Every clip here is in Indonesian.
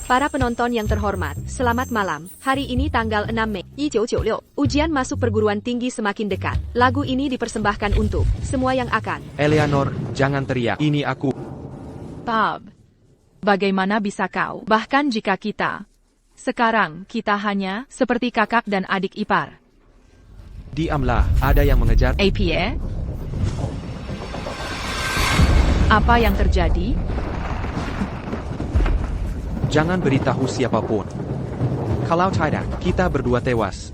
Para penonton yang terhormat, selamat malam. Hari ini tanggal 6 Mei 1996. Ujian masuk perguruan tinggi semakin dekat. Lagu ini dipersembahkan untuk semua yang akan. Eleanor, jangan teriak. Ini aku. Bob, bagaimana bisa kau? Bahkan jika kita sekarang kita hanya seperti kakak dan adik ipar. Diamlah, ada yang mengejar. APA? Apa yang terjadi? Jangan beritahu siapapun. Kalau tidak, kita berdua tewas.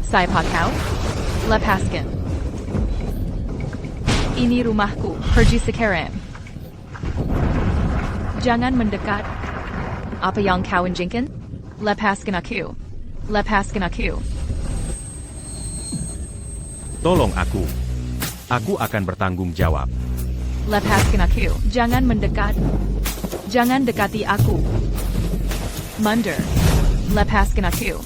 Siapa kau? Lepaskan. Ini rumahku. Pergi sekarang. Jangan mendekat. Apa yang kau inginkan? Lepaskan aku. Lepaskan aku. Tolong aku. Aku akan bertanggung jawab. Lepaskan aku. Jangan mendekat. Jangan dekati aku. Mundur. Lepaskan aku.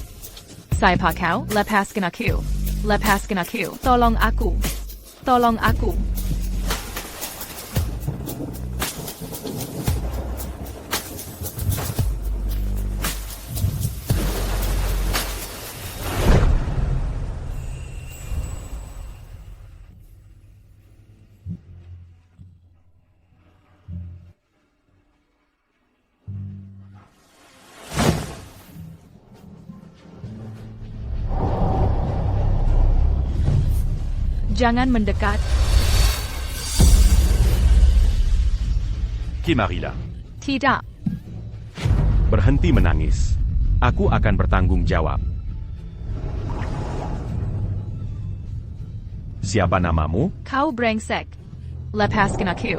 Siapa kau? Lepaskan aku. Lepaskan aku. Tolong aku. Tolong aku. Jangan mendekat. Kimarila, Tidak. berhenti menangis. Aku akan bertanggung jawab. Siapa namamu? Kau brengsek. Lepaskan aku.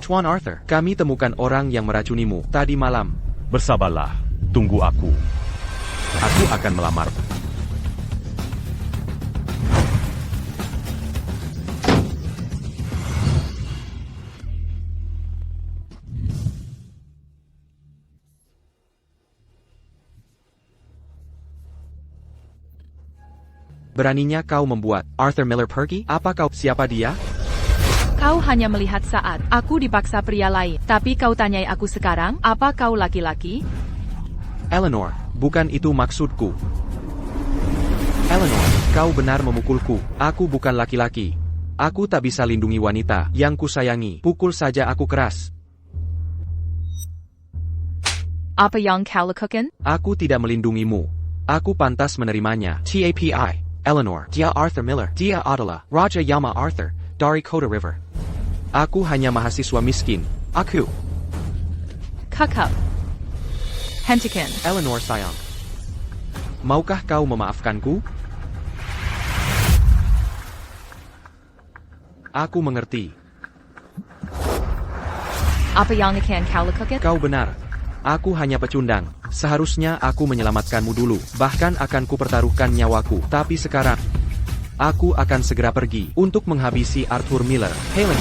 Tuan Arthur, kami temukan orang yang meracunimu tadi malam. Bersabarlah, tunggu aku. Aku akan melamar. Beraninya kau membuat Arthur Miller pergi? Apa kau? Siapa dia? Kau hanya melihat saat aku dipaksa pria lain. Tapi kau tanyai aku sekarang, apa kau laki-laki? Eleanor, bukan itu maksudku. Eleanor, kau benar memukulku. Aku bukan laki-laki. Aku tak bisa lindungi wanita yang kusayangi. Pukul saja aku keras. Apa yang kau lakukan? Aku tidak melindungimu. Aku pantas menerimanya. TAPI. Eleanor, dia Arthur Miller. Dia adalah Raja Yama Arthur dari Kota River. Aku hanya mahasiswa miskin. Aku. Kakak. Hentikan. Eleanor sayang. Maukah kau memaafkanku? Aku mengerti. Apa yang akan kau lakukan? Kau benar. Aku hanya pecundang. Seharusnya aku menyelamatkanmu dulu. Bahkan akan kupertaruhkan nyawaku. Tapi sekarang, aku akan segera pergi untuk menghabisi Arthur Miller. Helen,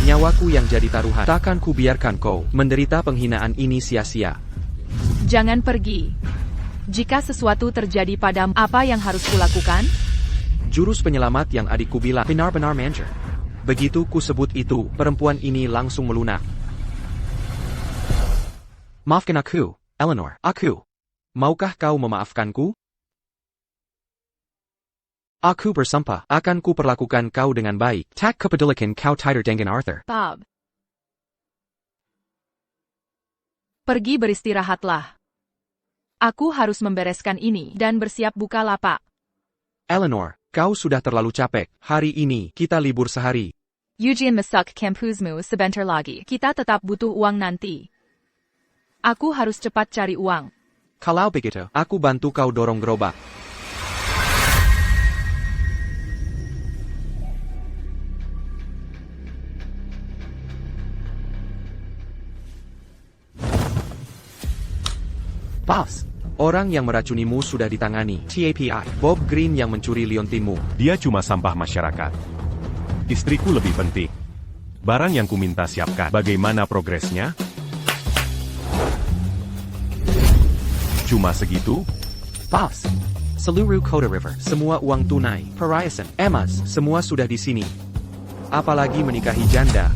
nyawaku yang jadi taruhan. Takkan ku biarkan kau menderita penghinaan ini sia-sia. Jangan pergi. Jika sesuatu terjadi padamu, apa yang harus kulakukan? Jurus penyelamat yang adikku bilang benar-benar manjur. Begitu ku sebut itu, perempuan ini langsung melunak. Maafkan aku, Eleanor. Aku. Maukah kau memaafkanku? Aku bersumpah, akan ku perlakukan kau dengan baik. Tak kepedulikan kau tidak dengan Arthur. Bob. Pergi beristirahatlah. Aku harus membereskan ini dan bersiap buka lapak. Eleanor, kau sudah terlalu capek. Hari ini, kita libur sehari. Eugene masuk kampusmu sebentar lagi. Kita tetap butuh uang nanti. Aku harus cepat cari uang. Kalau begitu, aku bantu kau dorong gerobak. Boss, orang yang meracunimu sudah ditangani. TAPI, Bob Green yang mencuri liontinmu. Dia cuma sampah masyarakat. Istriku lebih penting. Barang yang kuminta siapkan. Bagaimana progresnya? Cuma segitu? Boss, seluruh Kota River, semua uang tunai, perhiasan, emas, semua sudah di sini. Apalagi menikahi janda.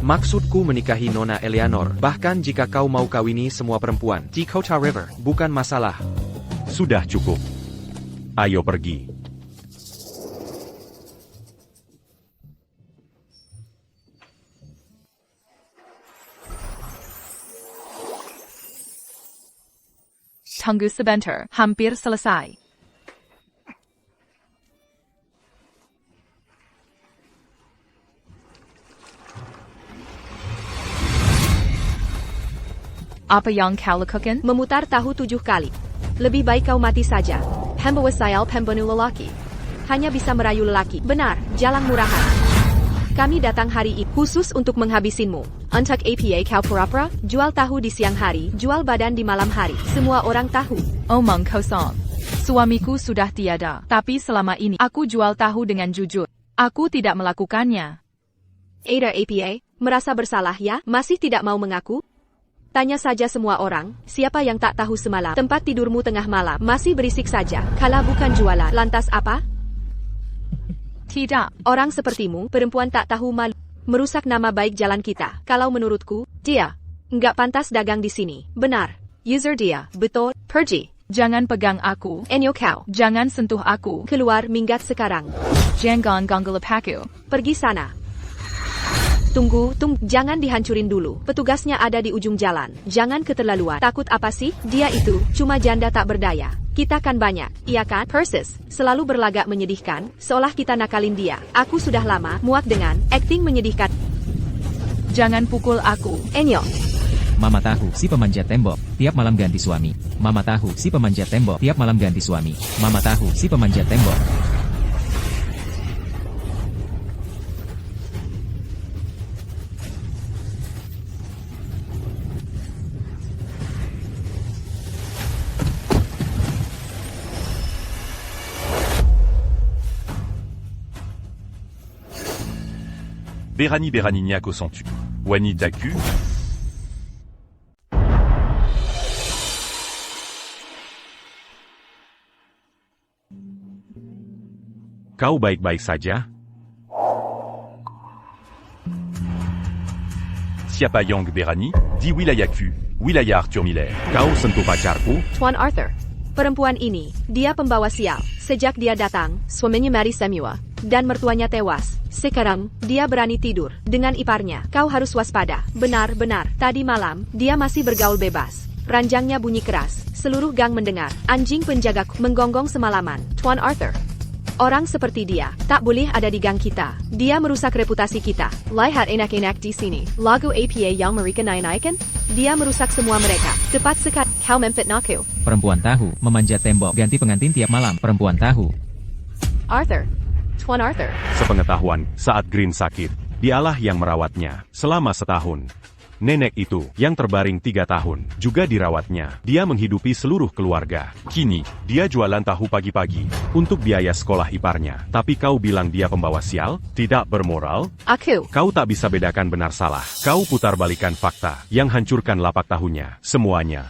Maksudku menikahi Nona Eleanor. Bahkan jika kau mau kawini semua perempuan di Kota River, bukan masalah. Sudah cukup. Ayo pergi. Tunggu sebentar, hampir selesai. Apa yang kau lakukan? Memutar tahu 7 kali. Lebih baik kau mati saja. Pembawa sayal pembunuh lelaki. Hanya bisa merayu lelaki. Benar, jalan murahan. Kami datang hari ini khusus untuk menghabisinmu. Untuk apa kau pura-pura? Jual tahu di siang hari, jual badan di malam hari. Semua orang tahu. Omong kosong. Suamiku sudah tiada, tapi selama ini aku jual tahu dengan jujur. Aku tidak melakukannya. Ada apa? Merasa bersalah ya? Masih tidak mau mengaku? Tanya saja semua orang, siapa yang tak tahu semalam tempat tidurmu tengah malam masih berisik saja. Kalau bukan jualan, lantas apa? Tidak. Orang sepertimu, perempuan tak tahu malu, merusak nama baik jalan kita. Kalau menurutku, dia nggak pantas dagang di sini. Benar. User dia, betul. Pergi. Jangan pegang aku. Enyo kau. Jangan sentuh aku. Keluar minggat sekarang. Jangan ganggu aku. Pergi sana. Tunggu, jangan dihancurin dulu. Petugasnya ada di ujung jalan. Jangan keterlaluan. Takut apa sih? Dia itu cuma janda tak berdaya. Kita kan banyak, iya kan? Persis, selalu berlagak menyedihkan, seolah kita nakalin dia. Aku sudah lama muak dengan acting menyedihkan. Jangan pukul aku. Enyo. Mama tahu si pemanjat tembok, tiap malam ganti suami. Mama tahu si pemanjat tembok, tiap malam ganti suami. Mama tahu si pemanjat tembok. Berani Beranignako sont-tu. Wani Daku. Kau baik-baik saja? Siapa Yang Berani? Di Wilayaku. Wilayah Arthur Miller. Kau sentuh pacarku? Tuan Arthur. Perempuan ini, dia pembawa sial. Sejak dia datang, suaminya Mary Samuel, dan mertuanya tewas. Sekarang, dia berani tidur dengan iparnya. Kau harus waspada. Benar-benar, tadi malam, dia masih bergaul bebas. Ranjangnya bunyi keras. Seluruh gang mendengar. Anjing penjaga menggonggong semalaman. Tuan Arthur. Orang seperti dia, tak boleh ada di gang kita. Dia merusak reputasi kita. Lihat enak-enak di sini. Lagu apa yang mereka naik-naikan? Dia merusak semua mereka. Tepat sekali, kau memfitnahku. Perempuan tahu, memanjat tembok, ganti pengantin tiap malam. Perempuan tahu. Arthur. Tuan Arthur. Sepengetahuan, saat Green sakit, dialah yang merawatnya selama setahun. Nenek itu, yang terbaring 3 tahun, juga dirawatnya. Dia menghidupi seluruh keluarga. Kini, dia jualan tahu pagi-pagi untuk biaya sekolah iparnya. Tapi kau bilang dia pembawa sial? Tidak bermoral? Aku. Kau tak bisa bedakan benar salah. Kau putarbalikan fakta yang hancurkan lapak tahunya. Semuanya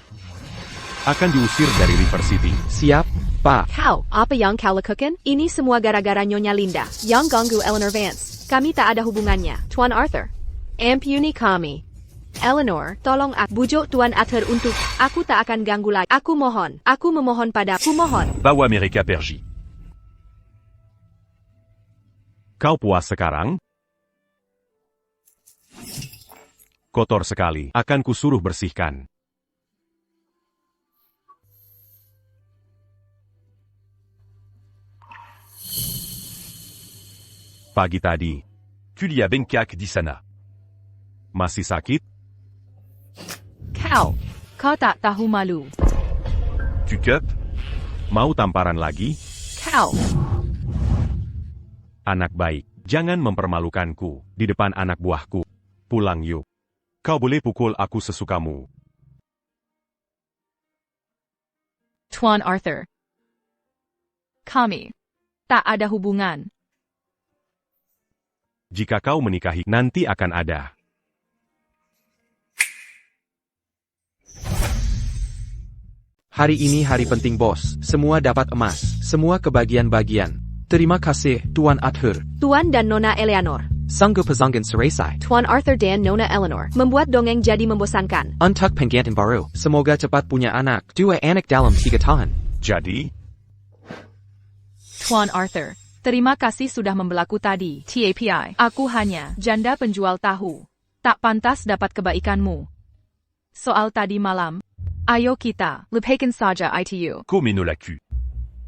akan diusir dari River City. Siap, Pak. Kau, apa yang kau lakukan? Ini semua gara-gara Nyonya Linda, yang ganggu Eleanor Vance. Kami tak ada hubungannya, Tuan Arthur. Ampuni kami. Eleanor, tolong aku bujuk Tuan Arthur untuk, aku tak akan ganggu lagi. Aku memohon padaku, mohon. Bawa mereka pergi. Kau puas sekarang? Kotor sekali, akan kusuruh bersihkan. Pagi tadi, Kulia bengkak di sana. Masih sakit? Kau tak tahu malu. Cukup? Mau tamparan lagi? Kau. Anak baik, jangan mempermalukanku di depan anak buahku. Pulang yuk. Kau boleh pukul aku sesukamu. Tuan Arthur. Kami tak ada hubungan. Jika kau menikahi, nanti akan ada. Hari ini hari penting bos, semua dapat emas, semua kebagian-bagian. Terima kasih, Tuan Arthur. Tuan dan Nona Eleanor, Sungguh pazangan seresai. Tuan Arthur dan Nona Eleanor membuat dongeng jadi membosankan. Untuk penggantin baru, semoga cepat punya anak. 2 anak dalam 3 tahun. Jadi, Tuan Arthur, terima kasih sudah membelaku tadi. TAPI, aku hanya janda penjual tahu. Tak pantas dapat kebaikanmu. Soal tadi malam, ayo kita lupakan saja itu. comme nous la cul.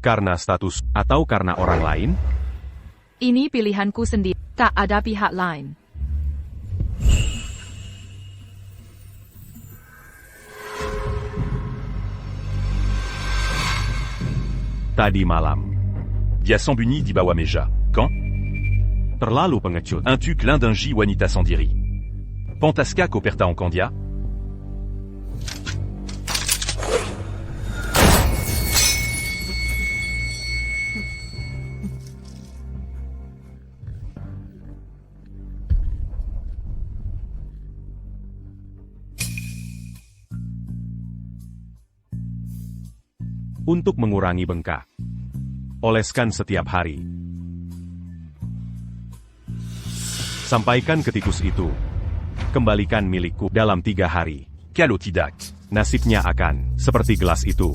Karena status, atau karena orang lain? Ini pilihanku sendiri, tak ada pihak lain. Tadi malam. Dia sembunyi di bawah meja. Quand? Terlalu pengecut. Un tu l'un d'un J wanita sendiri. Pantaskah kau perta en Candia? Untuk mengurangi bengkak. Oleskan setiap hari. Sampaikan ke tikus itu. Kembalikan milikku dalam 3 hari. Kalau tidak, nasibnya akan seperti gelas itu.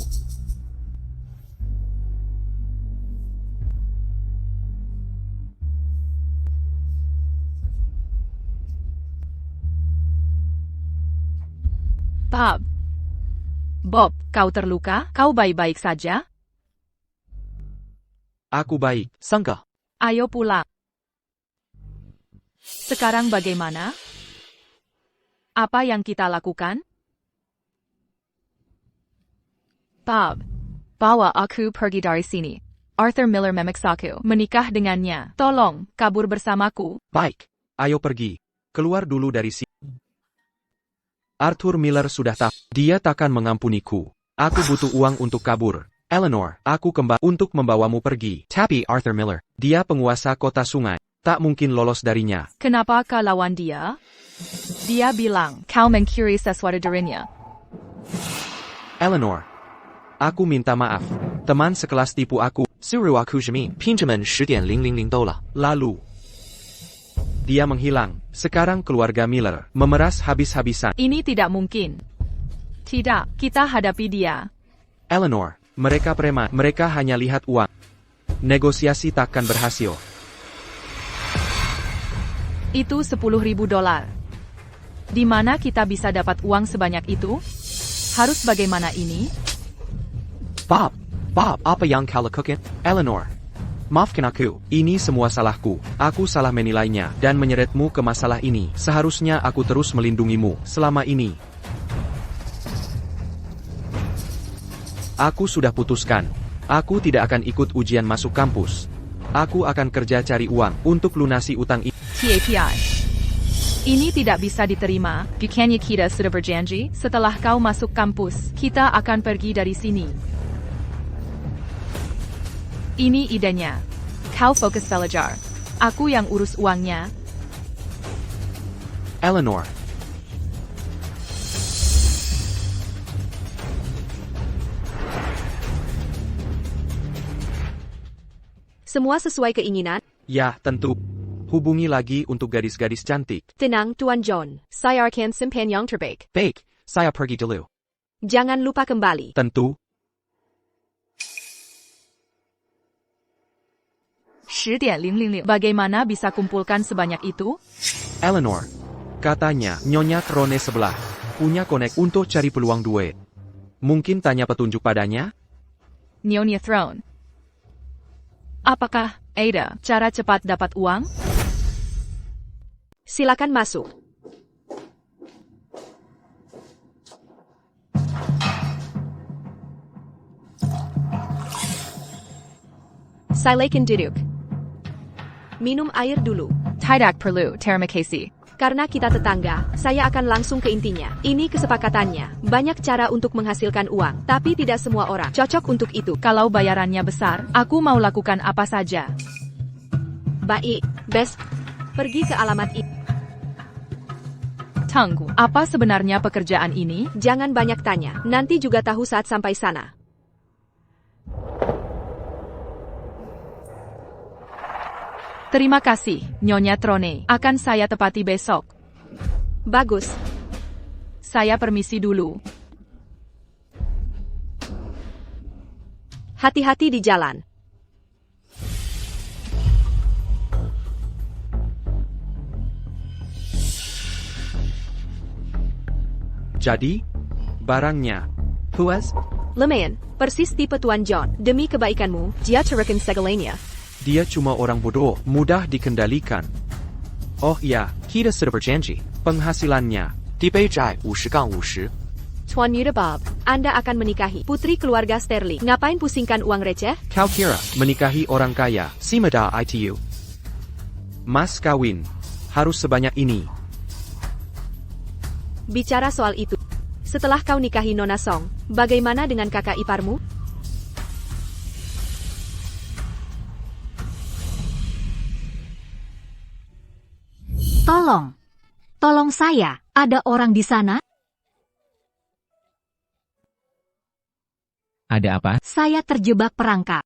Bob, kau terluka? Kau baik-baik saja? Aku baik, Sangka. Ayo pulang. Sekarang bagaimana? Apa yang kita lakukan? Bob, bawa aku pergi dari sini. Arthur Miller memaksaku menikah dengannya. Tolong, kabur bersamaku. Baik, ayo pergi. Keluar dulu dari sini. Arthur Miller sudah tahu. Dia takkan mengampuniku. Aku butuh uang untuk kabur. Eleanor, aku kembali untuk membawamu pergi. Tapi Arthur Miller, dia penguasa kota sungai. Tak mungkin lolos darinya. Kenapa kau lawan dia? Dia bilang, kau mencuri sesuatu darinya. Eleanor, aku minta maaf. Teman sekelas tipu aku. Suruh aku jamin. Pinjaman 10.000 dolar. Lalu, dia menghilang. Sekarang keluarga Miller memeras habis-habisan. Ini tidak mungkin. Tidak, kita hadapi dia. Eleanor, mereka preman. Mereka hanya lihat uang. Negosiasi takkan berhasil. Itu 10.000 dolar. Di mana kita bisa dapat uang sebanyak itu? Harus bagaimana ini? Bob, apa yang kau lakukan? Eleanor, maafkan aku. Ini semua salahku. Aku salah menilainya dan menyeretmu ke masalah ini. Seharusnya aku terus melindungimu selama ini. Aku sudah putuskan. Aku tidak akan ikut ujian masuk kampus. Aku akan kerja cari uang untuk lunasi utang ini. TAPI. Ini tidak bisa diterima. Bukannya kita sudah berjanji, setelah kau masuk kampus, kita akan pergi dari sini. Ini idenya. Kau fokus belajar. Aku yang urus uangnya. Eleanor. Semua sesuai keinginan? Ya, tentu. Hubungi lagi untuk gadis-gadis cantik. Tenang, Tuan John. Saya akan simpan yang terbaik. Baik, saya pergi dulu. Jangan lupa kembali. Tentu. 10.000. Bagaimana bisa kumpulkan sebanyak itu? Eleanor. Katanya, Nyonya Trone sebelah. Punya konek untuk cari peluang duit. Mungkin tanya petunjuk padanya? Nyonya Throne. Apakah ada cara cepat dapat uang? Silakan masuk. Silakan duduk. Minum air dulu. Tidak perlu, terima kasih. Karena kita tetangga, saya akan langsung ke intinya. Ini kesepakatannya. Banyak cara untuk menghasilkan uang, tapi tidak semua orang cocok untuk itu. Kalau bayarannya besar, aku mau lakukan apa saja. Baik, best. Pergi ke alamat ini. Tunggu, apa sebenarnya pekerjaan ini? Jangan banyak tanya, nanti juga tahu saat sampai sana. Terima kasih, Nyonya Trone. Akan saya tepati besok. Bagus. Saya permisi dulu. Hati-hati di jalan. Jadi, barangnya. Puas? Lumayan, persis tipe Tuan John. Demi kebaikanmu, dia cerahkan segalanya. Dia cuma orang bodoh, mudah dikendalikan. Oh ya, kita sudah berjanji. Penghasilannya. Dipejai 50-50. Tuan Yuda Bob, Anda akan menikahi putri keluarga Sterling. Ngapain pusingkan uang receh? Kau kira menikahi orang kaya, si meda ITU. Mas kawin. Harus sebanyak ini. Bicara soal itu. Setelah kau nikahi Nona Song, bagaimana dengan kakak iparmu? Tolong saya, ada orang di sana? Ada apa? Saya terjebak perangkap.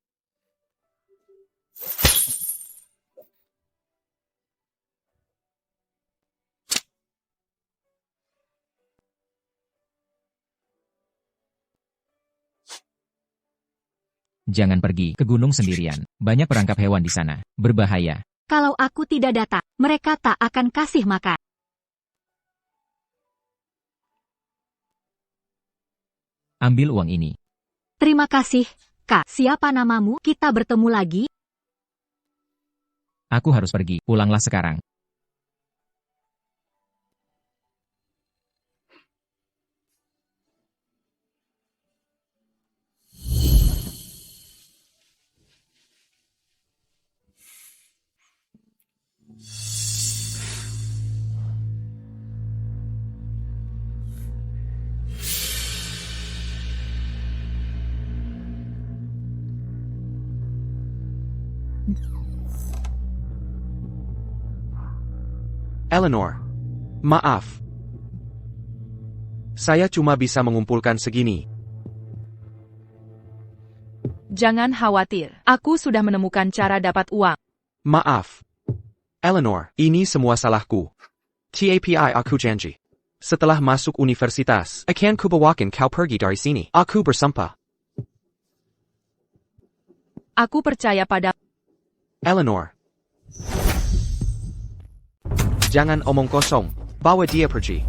Jangan pergi ke gunung sendirian. Banyak perangkap hewan di sana. Berbahaya. Kalau aku tidak datang, mereka tak akan kasih makan. Ambil uang ini. Terima kasih, Kak. Siapa namamu? Kita bertemu lagi. Aku harus pergi. Pulanglah sekarang. Eleanor. Maaf. Saya cuma bisa mengumpulkan segini. Jangan khawatir. Aku sudah menemukan cara dapat uang. Maaf. Eleanor, ini semua salahku. TAPI aku janji. Setelah masuk universitas, akan kubawakan kau pergi dari sini. Aku bersumpah. Aku percaya pada... Eleanor. Jangan omong kosong. Bawa dia pergi.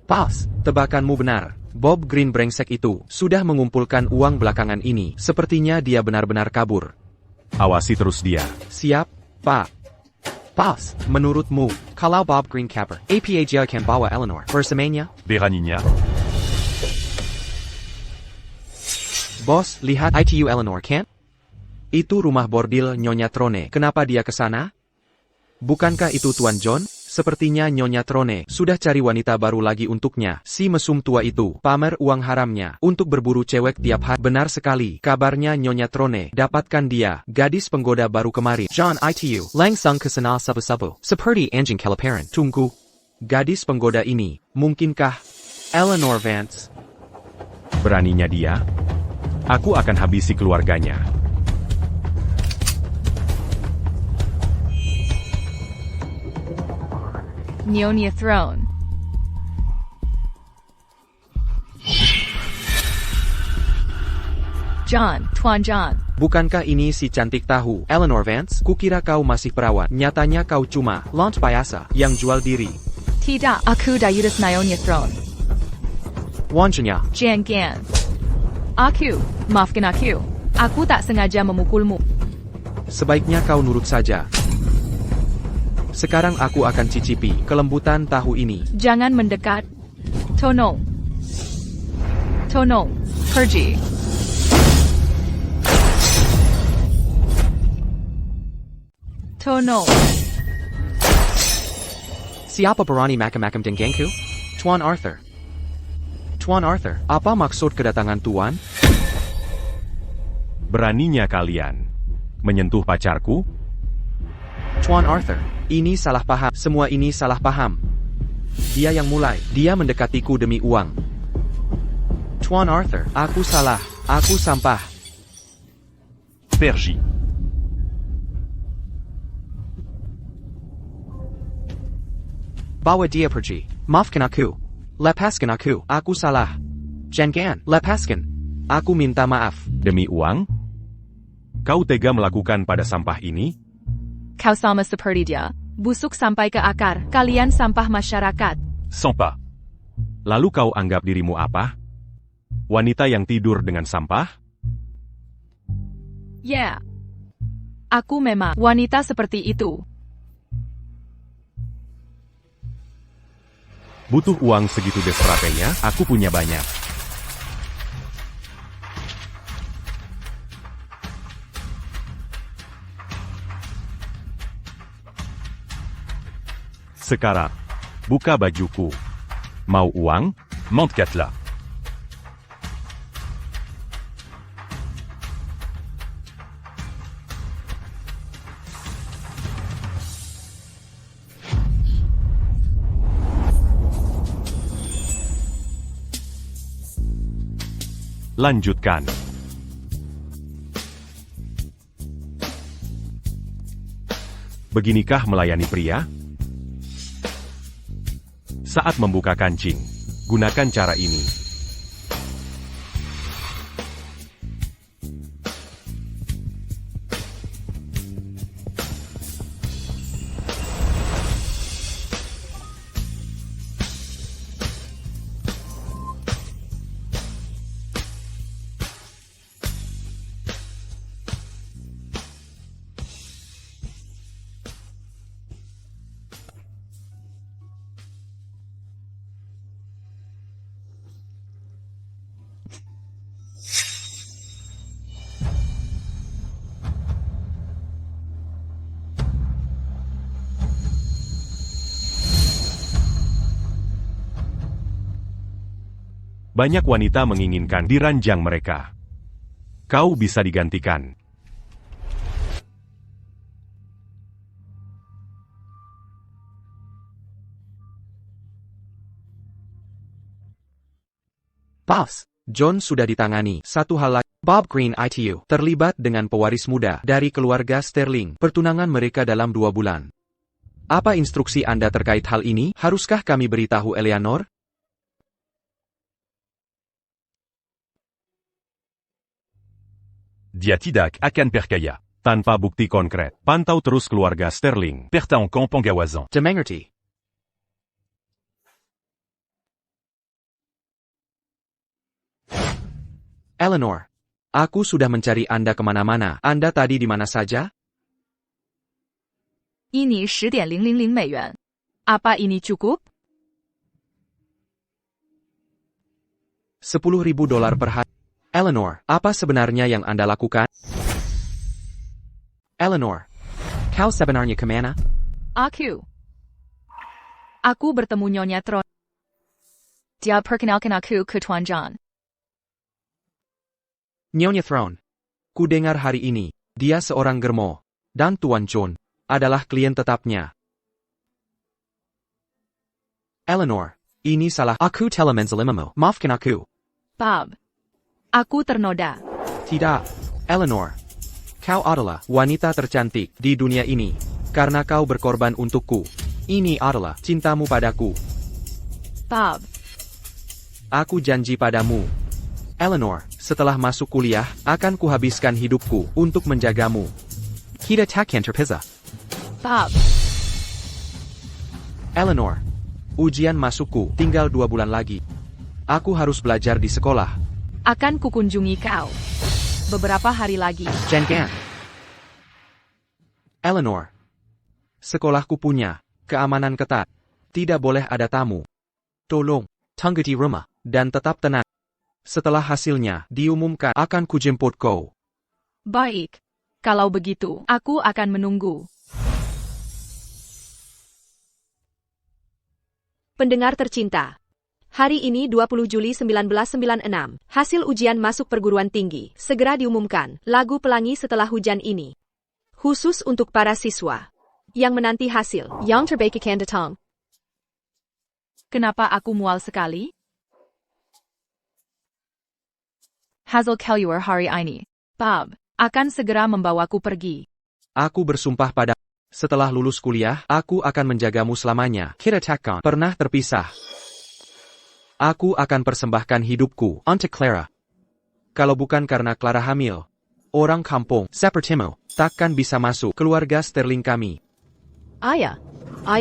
Pas, tebakanmu benar. Bob Green brengsek itu sudah mengumpulkan uang belakangan ini. Sepertinya dia benar-benar kabur. Awasi terus dia. Siap, Pak. Pas, menurutmu, kalau Bob Green kabur, APA dia akan bawa Eleanor bersamanya? Beraninya. Bos, lihat ITU Eleanor kan? Itu rumah bordil Nyonya Trone. Kenapa dia ke sana? Bukankah itu Tuan John? Sepertinya Nyonya Trone sudah cari wanita baru lagi untuknya. Si mesum tua itu pamer uang haramnya untuk berburu cewek tiap hari. Benar sekali. Kabarnya Nyonya Trone dapatkan dia, gadis penggoda baru kemarin. John ITU langsung kesana sabu-sabu. Seperti anjing kelaparan. Tunggu. Gadis penggoda ini, mungkinkah Eleanor Vance? Beraninya dia. Aku akan habisi keluarganya. Nyonya Throne. John, Tuan John. Bukankah ini si cantik tahu, Eleanor Vance? Kukira kau masih perawat. Nyatanya kau cuma launch biasa yang jual diri. Tidak, aku Dayudas Nyonya Throne. Wanjanya. Jangan. Maafkan aku. Aku tak sengaja memukulmu. Sebaiknya kau nurut saja. Sekarang aku akan cicipi kelembutan tahu ini. Jangan mendekat. Tolong. Pergi. Tolong. Siapa berani macam-macam denganku? Tuan Arthur. Tuan Arthur, apa maksud kedatangan Tuan? Beraninya kalian menyentuh pacarku? Tuan Arthur, ini salah paham. Semua ini salah paham. Dia yang mulai. Dia mendekatiku demi uang. Tuan Arthur, aku salah. Aku sampah. Aspergie. Bawa dia pergi. Maafkan aku. Lepaskan aku. Aku salah. Jangan. Lepaskan. Aku minta maaf. Demi uang? Kau tega melakukan pada sampah ini? Kau sama seperti dia. Busuk sampai ke akar. Kalian sampah masyarakat. Sampah. Lalu kau anggap dirimu apa? Wanita yang tidur dengan sampah? Yeah. Aku memang wanita seperti itu. Butuh uang segitu desperatenya? Aku punya banyak. Sekarang, buka bajuku. Mau uang? Monte-là. Lanjutkan. Beginikah melayani pria? Saat membuka kancing, gunakan cara ini. Banyak wanita menginginkan diranjang mereka. Kau bisa digantikan. Boss, John sudah ditangani. Satu hal lagi, Bob Green ITU terlibat dengan pewaris muda dari keluarga Sterling. Pertunangan mereka dalam 2 bulan. Apa instruksi Anda terkait hal ini? Haruskah kami beritahu Eleanor? Dia tidak akan percaya. Tanpa bukti konkret, pantau terus keluarga Sterling. Perta en camp Pengawazan. Dimengerti. Eleanor, aku sudah mencari Anda kemana-mana. Anda tadi di mana saja? Ini 10.000 美元. Apa ini cukup? $10.000 per hari. Eleanor, apa sebenarnya yang Anda lakukan? Eleanor, kau sebenarnya kemana? Aku bertemu Nyonya Tron. Dia perkenalkan aku ke Tuan John. Nyonya Throne. Ku dengar hari ini, dia seorang germo. Dan Tuan John adalah klien tetapnya. Eleanor, ini salah aku telah menzalimimu. Maafkan aku. Bob. Aku ternoda. Tidak, Eleanor. Kau adalah wanita tercantik di dunia ini. Karena kau berkorban untukku. Ini adalah cintamu padaku. Bob. Aku janji padamu. Eleanor, setelah masuk kuliah, akan kuhabiskan hidupku untuk menjagamu. Kita takkan terpisah. Bob. Eleanor, ujian masukku tinggal 2 bulan lagi. Aku harus belajar di sekolah. Akan kukunjungi kau. Beberapa hari lagi. Jangan. Eleanor. Sekolahku punya keamanan ketat. Tidak boleh ada tamu. Tolong, tunggu di rumah, dan tetap tenang. Setelah hasilnya diumumkan, akan kujemput kau. Baik. Kalau begitu, aku akan menunggu. Pendengar tercinta. Hari ini 20 Juli 1996, hasil ujian masuk perguruan tinggi segera diumumkan, lagu pelangi setelah hujan ini. Khusus untuk para siswa yang menanti hasil, yang terbaik akan datang. Kenapa aku mual sekali? Hasil keluar hari ini. Bob, akan segera membawaku pergi. Aku bersumpah pada. Setelah lulus kuliah, aku akan menjagamu selamanya. Kita takkan pernah terpisah. Aku akan persembahkan hidupku untuk Clara. Kalau bukan karena Clara hamil, orang kampung sepertimu takkan bisa masuk keluarga Sterling kami. Ayah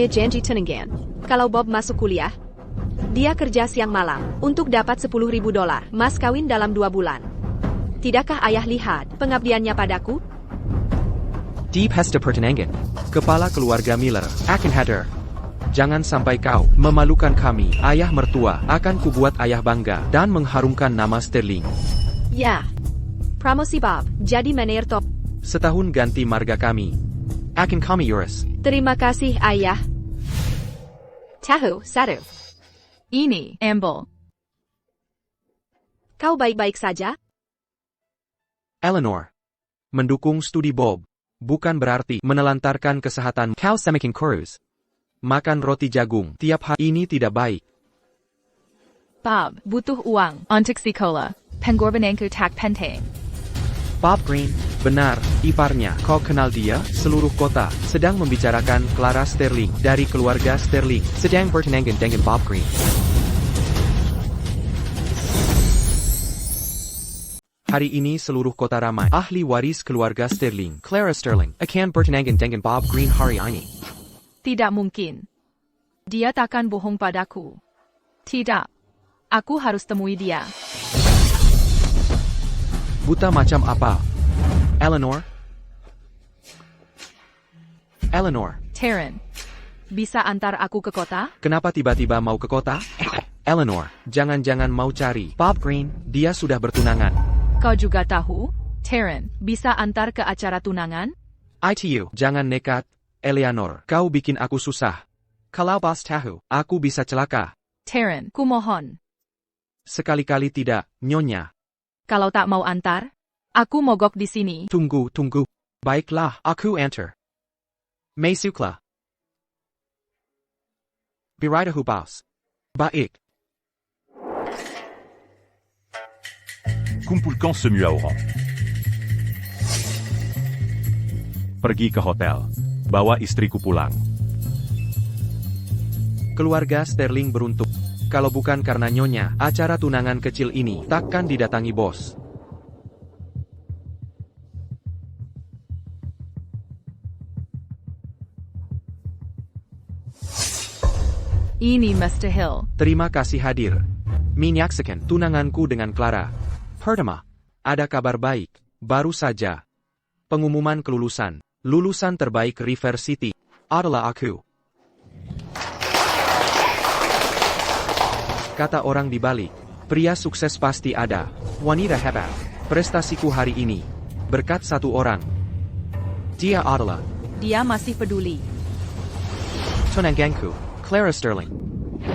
janji tenangkan. Kalau Bob masuk kuliah, dia kerja siang malam untuk dapat $10.000 mas kawin dalam 2 bulan. Tidakkah ayah lihat pengabdiannya padaku? Deep Hesta Pertenangan, kepala keluarga Miller, akan hadir. Jangan sampai kau memalukan kami, ayah mertua. Akan kubuat ayah bangga dan mengharumkan nama Sterling. Ya. Promosi Bob, jadi manajer top. Setahun ganti marga kami. Akan kami urus. Terima kasih ayah. Tahu, satu. Ini, ambil. Kau baik-baik saja? Eleanor. Mendukung studi Bob bukan berarti menelantarkan kesehatan. Kau semakin kurus. Makan roti jagung tiap hari ini tidak baik. Bob, butuh uang untuk sekolah. Pengorbananku tak penting. Bob Green, benar, iparnya. Kau kenal dia? Seluruh kota sedang membicarakan Clara Sterling dari keluarga Sterling. Sedang bertenangan dengan Bob Green. Hari ini seluruh kota ramai. Ahli waris keluarga Sterling, Clara Sterling, akan bertenangan dengan Bob Green hari ini. Tidak mungkin. Dia takkan bohong padaku. Tidak. Aku harus temui dia. Buta macam apa? Eleanor? Eleanor, Taryn, bisa antar aku ke kota? kenapa tiba-tiba mau ke kota? Eleanor, jangan-jangan mau cari Bob Green, dia sudah bertunangan. Kau juga tahu? Taryn, bisa antar ke acara tunangan? ITU, jangan nekat. Eleanor, kau bikin aku susah. Kalau bos tahu, aku bisa celaka. Taryn, kumohon. Sekali-kali tidak, Nyonya. Kalau tak mau antar, aku mogok di sini. Tunggu. Baiklah, aku antar. Masuklah. Biraidahu bos. Baik. Kumpulkan semua orang. Pergi ke hotel. Bawa istriku pulang. Keluarga Sterling beruntung. Kalau bukan karena Nyonya, acara tunangan kecil ini takkan didatangi bos. Ini Mr. Hill. Terima kasih hadir. Menyaksikan tunanganku dengan Clara. Pertama, ada kabar baik. Baru saja. Pengumuman kelulusan. Lulusan terbaik River City adalah aku. Kata orang di balik, pria sukses pasti ada. Wanita hebat. Prestasiku hari ini berkat satu orang. Dia adalah Dia masih peduli. tunanganku, Clara Sterling.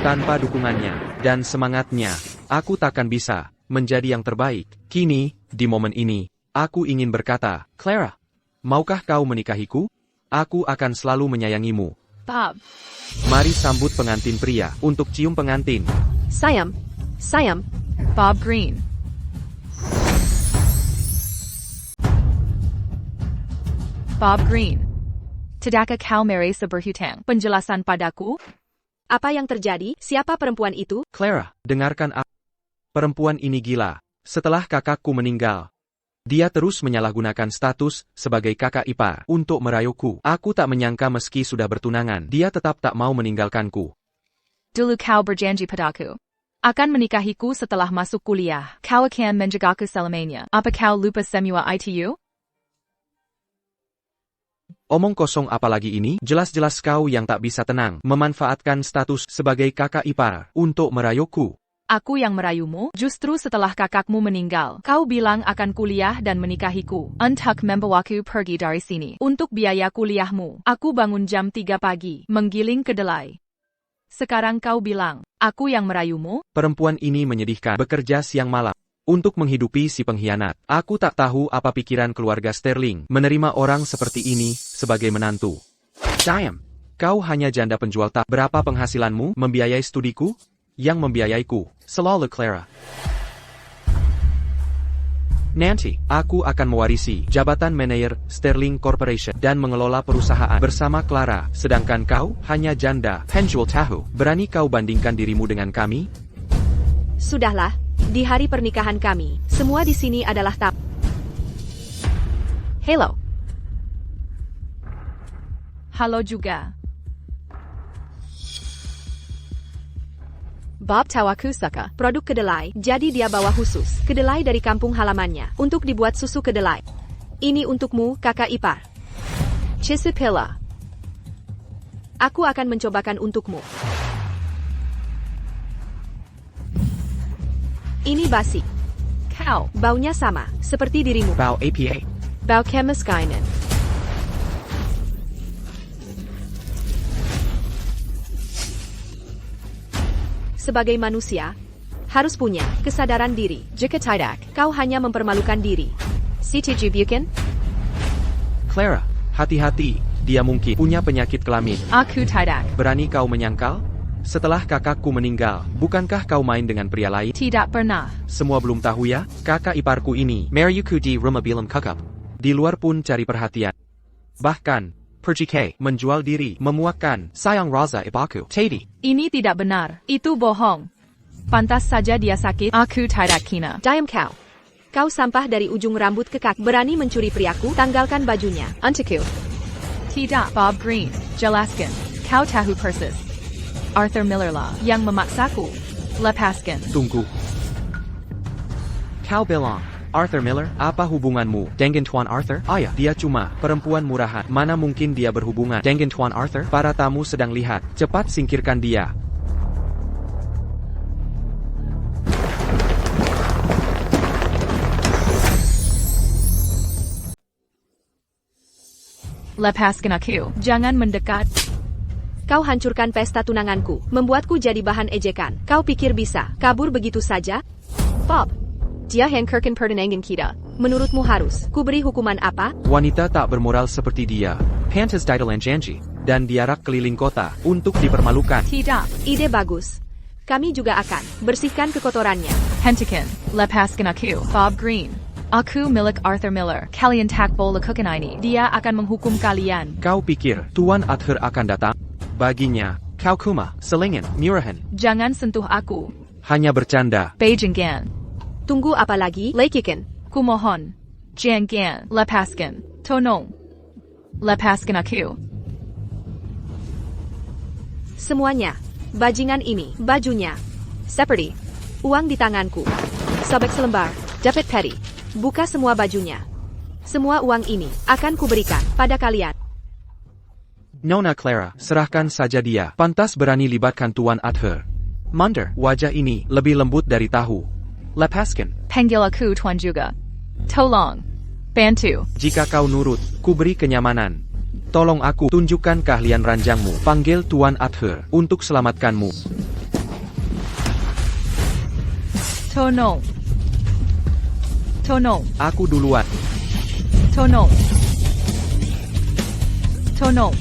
Tanpa dukungannya dan semangatnya, aku takkan bisa menjadi yang terbaik. Kini, di momen ini, aku ingin berkata, Clara, maukah kau menikahiku? Aku akan selalu menyayangimu. Bob, Mari sambut pengantin pria untuk cium pengantin. Sayang. Bob Green. Bob Green. Tidakkah kau marry seberhutang penjelasan padaku? Apa yang terjadi? Siapa perempuan itu? Clara, dengarkan aku. Perempuan ini gila. Setelah kakakku meninggal, dia terus menyalahgunakan status sebagai kakak ipar untuk merayuku. Aku tak menyangka meski sudah bertunangan, dia tetap tak mau meninggalkanku. Dulu kau berjanji padaku akan menikahiku setelah masuk kuliah. Kau akan menjagaku selamanya. Apa kau lupa semua itu? Omong kosong apalagi ini? Jelas-jelas kau yang tak bisa tenang, memanfaatkan status sebagai kakak ipar untuk merayuku. Aku yang merayumu, justru setelah kakakmu meninggal. Kau bilang akan kuliah dan menikahiku. Untuk membawaku pergi dari sini. Untuk biaya kuliahmu, aku bangun jam 3 pagi, menggiling kedelai. Sekarang kau bilang, aku yang merayumu? Perempuan ini menyedihkan, bekerja siang malam untuk menghidupi si pengkhianat. Aku tak tahu apa pikiran keluarga Sterling menerima orang seperti ini sebagai menantu. Diam, kau hanya janda penjual tak. Berapa penghasilanmu membiayai studiku? Yang membiayaiku selalu Clara. Nanti, aku akan mewarisi jabatan manajer Sterling Corporation dan mengelola perusahaan bersama Clara, sedangkan kau hanya janda penjual tahu. Berani kau bandingkan dirimu dengan kami? Sudahlah, di hari pernikahan kami, semua di sini adalah Hello. Halo juga. Bob tahu aku suka produk kedelai, jadi dia bawa khusus kedelai dari kampung halamannya untuk dibuat susu kedelai. Ini untukmu, kakak ipar. Cisipilla. Aku akan mencobakan untukmu. Ini basi. Kau. Baunya sama, seperti dirimu. Bau APA. Bau Kemiskainen. Sebagai manusia, harus punya kesadaran diri. Jika tidak, kau hanya mempermalukan diri. Setuju bukan? Clara, hati-hati, dia mungkin punya penyakit kelamin. Aku tidak. Berani kau menyangkal? Setelah kakakku meninggal, bukankah kau main dengan pria lain? Tidak pernah. Semua belum tahu ya, kakak iparku ini, Mariuku di rumah bilam kakak. Di luar pun cari perhatian. Bahkan, pergi ke menjual diri, memuakkan, sayang Raza ibaku, Teddy. Ini tidak benar. Itu bohong. Pantas saja dia sakit. Aku tidak kina. Diam kau. Kau sampah dari ujung rambut ke kaki. Berani mencuri priaku, tanggalkan bajunya. Untukku. Tidak. Bob Green. Jelaskan. Kau tahu persis. Arthur Miller lah yang memaksaku. Lepaskan. Tunggu. Kau bilang, Arthur Miller, apa hubunganmu dengan Tuan Arthur? Ayah, dia cuma perempuan murahan. Mana mungkin dia berhubungan dengan Tuan Arthur? Para tamu sedang lihat. Cepat singkirkan dia. Lepaskan aku. Jangan mendekat. Kau hancurkan pesta tunanganku, membuatku jadi bahan ejekan. Kau pikir bisa kabur begitu saja? Bob. Dia hancurkan pertunangan kita. Menurutmu harus kuberi hukuman apa? Wanita tak bermoral seperti dia, pantas ditelan janji, dan diarak keliling kota untuk dipermalukan. Tidak. Ide bagus. Kami juga akan bersihkan kekotorannya. Hentikan. Lepaskan aku. Bob Green. Aku milik Arthur Miller. Kalian takbol lakukan ini. Dia akan menghukum kalian. Kau pikir Tuan Arthur akan datang? Baginya, kau kuma, selingin, murahan. Jangan sentuh aku. Hanya bercanda. Beijinggan. Tunggu apa lagi? Lekikin. Kumohon. Jangan. Lepaskan. Tolong. Lepaskan aku. Semuanya. Bajingan ini, bajunya. Seperti uang di tanganku. Sobek selembar. Dapat peri. Buka semua bajunya. Semua uang ini akan kuberikan pada kalian. Nona Clara, serahkan saja dia. Pantas berani libatkan Tuan Arthur. Mander, wajah ini lebih lembut dari tahu. Lepaskan. Panggil aku Tuan juga. Tolong. Bantu. Jika kau nurut, kuberi kenyamanan. Tolong aku tunjukkan keahlian ranjangmu. Panggil Tuan Arthur untuk selamatkanmu. Tolong. Tolong. Aku duluan. Tolong. Tolong.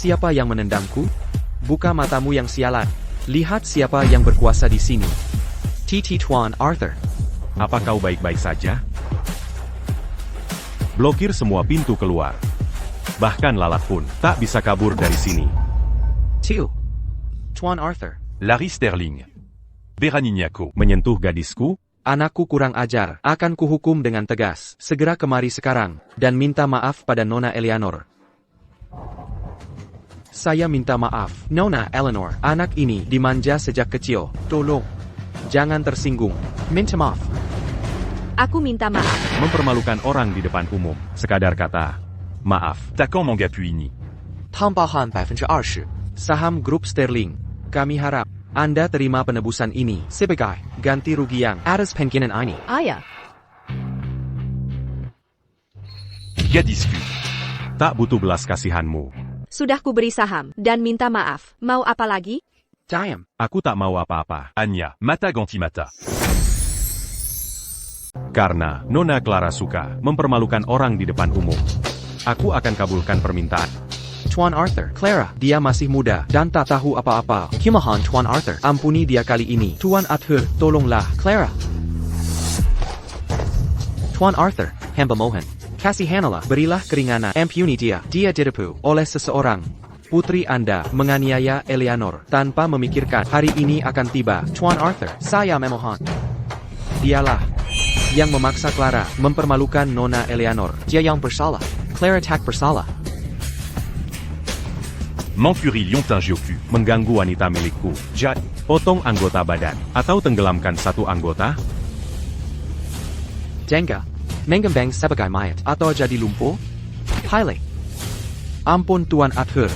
Siapa yang menendangku? Buka matamu yang sialan. Lihat siapa yang berkuasa di sini. TT Tuan Arthur. Apa kau baik-baik saja? Blokir semua pintu keluar. Bahkan lalat pun tak bisa kabur dari sini. Tiu. Tuan Arthur. Larry Sterling. Beraninya menyentuh gadisku? Anakku kurang ajar. Akan kuhukum dengan tegas. Segera kemari sekarang. Dan minta maaf pada Nona Eleanor. Saya minta maaf, Nona Eleanor. Anak ini dimanja sejak kecil. Tolong. Jangan tersinggung. Minta maaf. Aku minta maaf. Mempermalukan orang di depan umum. Sekadar kata, maaf. Takkan mengakui ini. Tambahan 20%. Saham grup Sterling. Kami harap Anda terima penebusan ini sebagai ganti rugi yang atas pengkhianatan ini. Ayah. Gadisku. Tak butuh belas kasihanmu. Sudah kuberi saham dan minta maaf. Mau apa lagi? Diam. Aku tak mau apa-apa. Anya, mata ganti mata. Karena Nona Clara suka mempermalukan orang di depan umum. Aku akan kabulkan permintaan. Tuan Arthur. Clara, dia masih muda dan tak tahu apa-apa. Kumohon Tuan Arthur, ampuni dia kali ini. Tuan Arthur, tolonglah. Clara. Tuan Arthur, hamba mohon. Kasihanilah, berilah keringanan. Ampuni dia. Dia ditipu oleh seseorang. Putri Anda menganiaya Eleanor tanpa memikirkan hari ini akan tiba. Tuan Arthur, saya memohon. Dialah yang memaksa Clara mempermalukan Nona Eleanor. Dia yang bersalah. Clara tak bersalah. M'enfurie Liontin Jioku, mengganggu wanita milikku. Potong anggota badan, atau tenggelamkan satu anggota? Jengga, menggembang sebagai mayat, atau jadi lumpuh? Pilih. Ampun Tuan Arthur.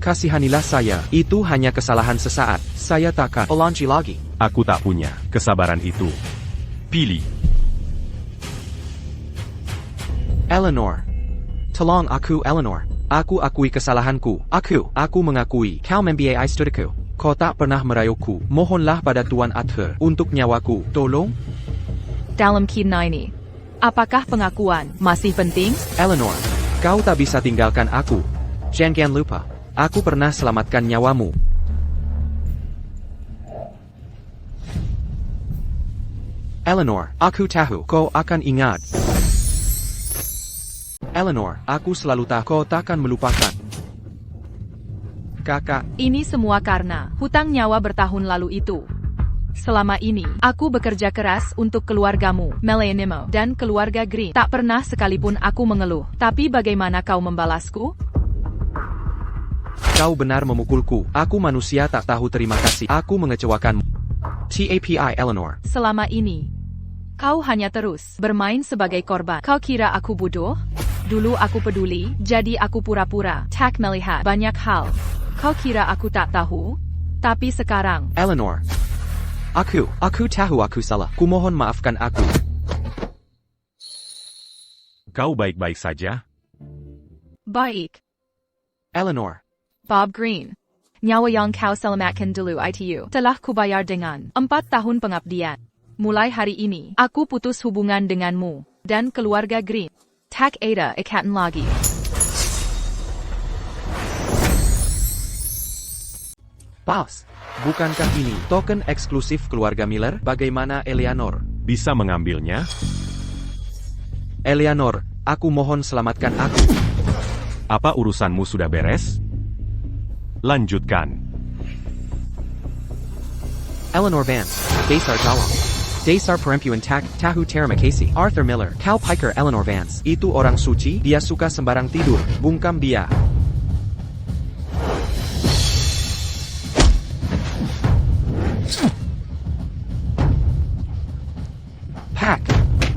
Kasihanilah saya, itu hanya kesalahan sesaat. Saya takkan ulangi lagi. Aku tak punya kesabaran itu. Pilih. Eleanor. Tolong aku Eleanor. Aku akui kesalahanku. Aku mengakui. Kau membiayai studiku. Kau tak pernah merayuku. Mohonlah pada Tuan Arthur untuk nyawaku. Tolong? Dalam kisah ini, apakah pengakuan masih penting? Eleanor, kau tak bisa tinggalkan aku. Jangan lupa, aku pernah selamatkan nyawamu. Eleanor, aku tahu kau akan ingat. Eleanor, aku selalu tahu kau takkan melupakan. Kakak, Ini semua karena hutang nyawa bertahun lalu itu. Selama ini, aku bekerja keras untuk keluargamu, Melanimo, dan keluarga Green. Tak pernah sekalipun aku mengeluh. Tapi bagaimana kau membalasku? kau benar memukulku. Aku manusia tak tahu terima kasih. Aku mengecewakanmu. TAPI Eleanor. Selama ini, kau hanya terus bermain sebagai korban. Kau kira aku bodoh? Dulu aku peduli, jadi aku pura-pura. Tak melihat banyak hal. Kau kira aku tak tahu? Tapi sekarang, Eleanor. Aku tahu aku salah. Kumohon maafkan aku. Kau baik-baik saja? baik. Eleanor. Bob Green. Nyawa yang kau selamatkan dulu itu telah kubayar dengan 4 tahun pengabdian. Mulai hari ini, aku putus hubungan denganmu dan keluarga Green. Tak ada ikatan lagi. Paus. Bukankah ini token eksklusif keluarga Miller? Bagaimana Eleanor? Bisa mengambilnya? Eleanor, aku mohon selamatkan aku. Apa urusanmu sudah beres? Lanjutkan. Eleanor Vance. Dasar Jawa. Dasar perempuan tahu terima kasih. Arthur Miller. Kau pikir Eleanor Vance itu orang suci? Dia suka sembarang tidur. Bungkam dia. Pack.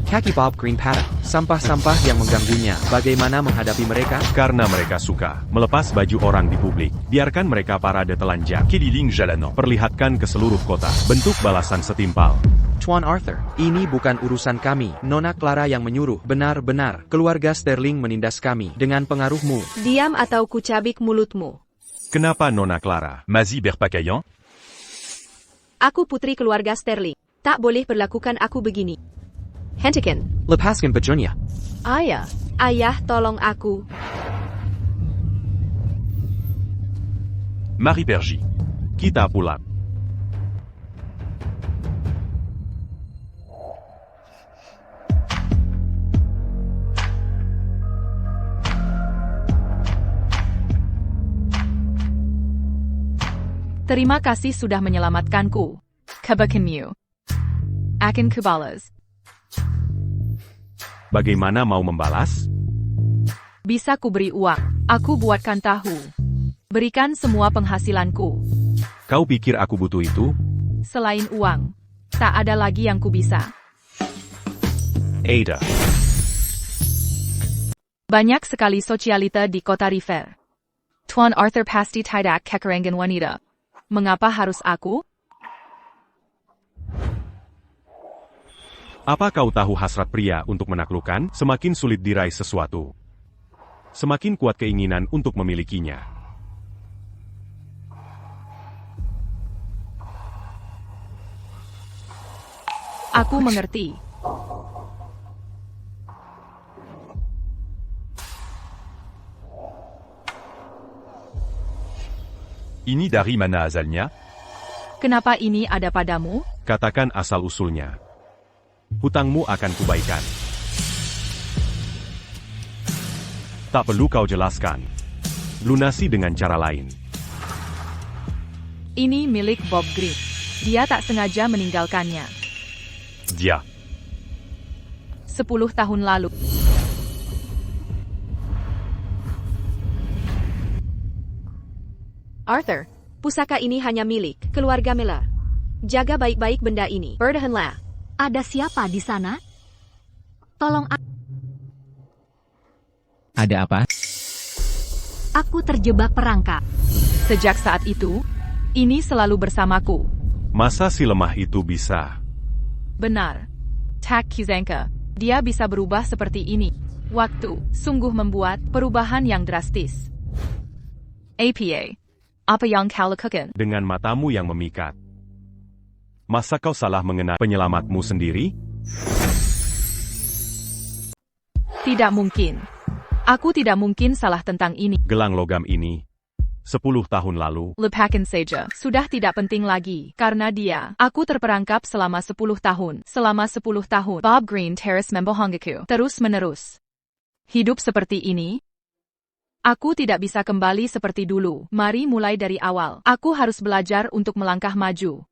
Kaki Bob Green patah. Sampah-sampah yang mengganggunya. Bagaimana menghadapi mereka? Karena mereka suka melepas baju orang di publik. Biarkan mereka parade telanjang. Kidiling Jalano. Perlihatkan ke seluruh kota. Bentuk balasan setimpal. Tuan Arthur, ini bukan urusan kami. Nona Clara yang menyuruh. Benar-benar, keluarga Sterling menindas kami dengan pengaruhmu. Diam atau kucabik mulutmu. Kenapa Nona Clara? Mazi berpakaian? Aku putri keluarga Sterling. Tak boleh perlakukan aku begini. Hentikan. Lepaskan bajunya. Ayah, tolong aku. Marie Bergy. Kita pulang. Terima kasih sudah menyelamatkanku. Kebaikanmu akan kubalas. Bagaimana mau membalas? Bisa kuberi uang. Aku buatkan tahu. Berikan semua penghasilanku. Kau pikir aku butuh itu? Selain uang, tak ada lagi yang kubisa. Ada. Banyak sekali sosialita di kota River. Tuan Arthur pasti tidak kekurangan wanita. Mengapa harus aku? Apa kau tahu hasrat pria untuk menaklukkan? Semakin sulit diraih sesuatu, semakin kuat keinginan untuk memilikinya. Aku mengerti. Ini dari mana asalnya? Kenapa ini ada padamu? Katakan asal-usulnya. Hutangmu akan kubaikan. Tak perlu kau jelaskan. Lunasi dengan cara lain. Ini milik Bob Green. Dia tak sengaja meninggalkannya. Dia. 10 tahun lalu. Arthur, pusaka ini hanya milik keluarga Miller. Jaga baik-baik benda ini. Bertahanlah. Ada siapa di sana? Tolong Ada apa? aku terjebak perangkap. Sejak saat itu, ini selalu bersamaku. Masa si lemah itu bisa? Benar. Tak Kuzanka. Dia bisa berubah seperti ini. Waktu sungguh membuat perubahan yang drastis. APA. Apa yang kau lakukan? Dengan matamu yang memikat. Masa kau salah mengenal penyelamatmu sendiri? Tidak mungkin. Aku tidak mungkin salah tentang ini. Gelang logam ini, 10 tahun lalu, Lepakan saja. Sudah tidak penting lagi. Karena dia, aku terperangkap selama 10 tahun. Selama 10 tahun. Bob Green terus membohongiku. Terus-menerus. Hidup seperti ini? Aku tidak bisa kembali seperti dulu. Mari mulai dari awal. Aku harus belajar untuk melangkah maju.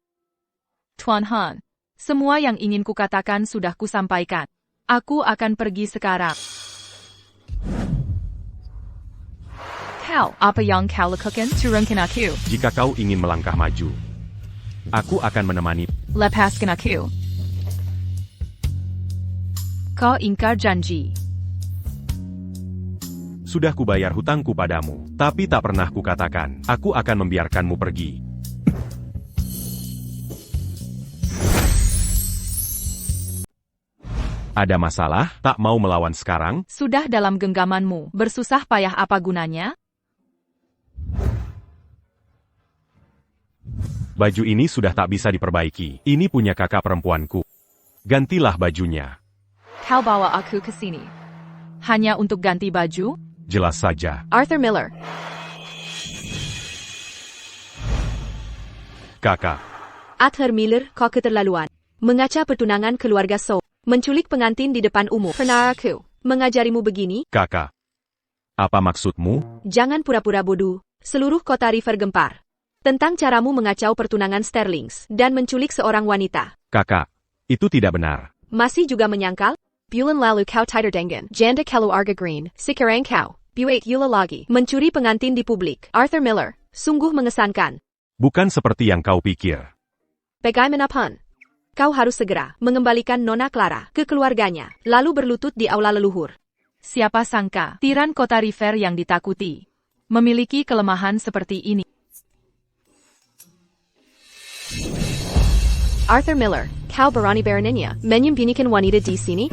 Tuan Han, semua yang ingin kukatakan sudah kusampaikan. Aku akan pergi sekarang. Kau, apa yang kau lakukan? Turunkan aku. jika kau ingin melangkah maju, aku akan menemani. Lepaskan aku. Kau ingkar janji. Sudah kubayar hutangku padamu, tapi tak pernah kukatakan, aku akan membiarkanmu pergi. Ada masalah? Tak mau melawan sekarang? Sudah dalam genggamanmu. Bersusah payah apa gunanya? Baju ini sudah tak bisa diperbaiki. Ini punya kakak perempuanku. Gantilah bajunya. Kau bawa aku ke sini. Hanya untuk ganti baju? Jelas saja. Arthur Miller. Kakak. Arthur Miller, kau keterlaluan. Mengaca pertunangan keluarga So. Menculik pengantin di depan umum. Pernah aku mengajarimu begini? Kakak. Apa maksudmu? Jangan pura-pura bodoh. Seluruh kota River gempar. Tentang caramu mengacau pertunangan Sterlings dan menculik seorang wanita. Kakak. Itu tidak benar. Masih juga menyangkal? Bulan lalu kau tidur dengan janda keluarga Green. Sekarang kau, buat Yula lagi. Mencuri pengantin di publik. Arthur Miller, sungguh mengesankan. Bukan seperti yang kau pikir. Bagaimanapun, kau harus segera mengembalikan Nona Clara ke keluarganya, lalu berlutut di aula leluhur. Siapa sangka, tiran kota River yang ditakuti, memiliki kelemahan seperti ini. Arthur Miller, kau berani beraninya menyembunyikan wanita di sini?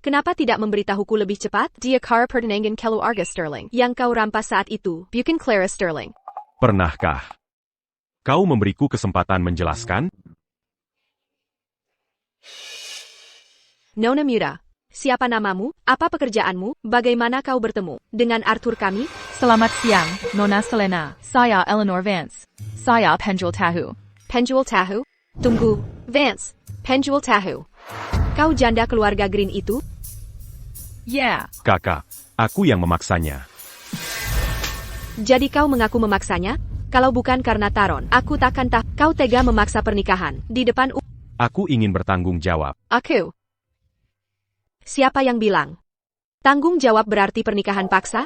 Kenapa tidak memberitahuku lebih cepat? Dia kara pertunangan keluarga Sterling yang kau rampas saat itu, bukan Clara Sterling. Pernahkah kau memberiku kesempatan menjelaskan? Nona Muda, siapa namamu? Apa pekerjaanmu? Bagaimana kau bertemu dengan Arthur kami? Selamat siang, Nona Selena. Saya Eleanor Vance. Saya penjual tahu. Penjual tahu? Tunggu, Vance, penjual tahu. Kau janda keluarga Green itu? Yeah. Kakak, aku yang memaksanya. Jadi kau mengaku memaksanya? Kalau bukan karena Taron, aku takkan kau tega memaksa pernikahan di depan Aku ingin bertanggung jawab. aku. Siapa yang bilang? Tanggung jawab berarti pernikahan paksa?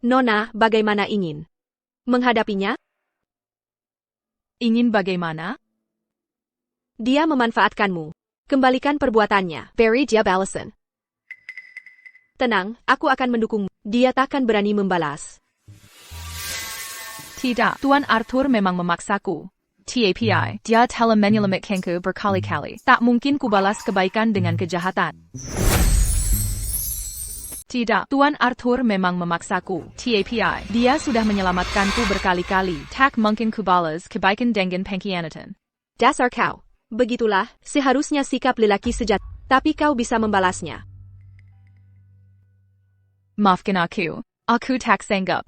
Nona, bagaimana ingin menghadapinya? Ingin bagaimana? Dia memanfaatkanmu. Kembalikan perbuatannya. Barry Jab Allison. Tenang, aku akan mendukungmu. Dia takkan berani membalas. Tidak, Tuan Arthur memang memaksaku. TAPI, dia telah menyelamatkanku berkali-kali. Tak mungkin kubalas kebaikan dengan kejahatan. Tidak, Tuan Arthur memang memaksaku. TAPI, dia sudah menyelamatkanku berkali-kali. Tak mungkin kubalas kebaikan dengan pengkhianatan. Dasar kau. Begitulah, seharusnya sikap lelaki sejati. Tapi kau bisa membalasnya. Maafkan aku tak sanggup.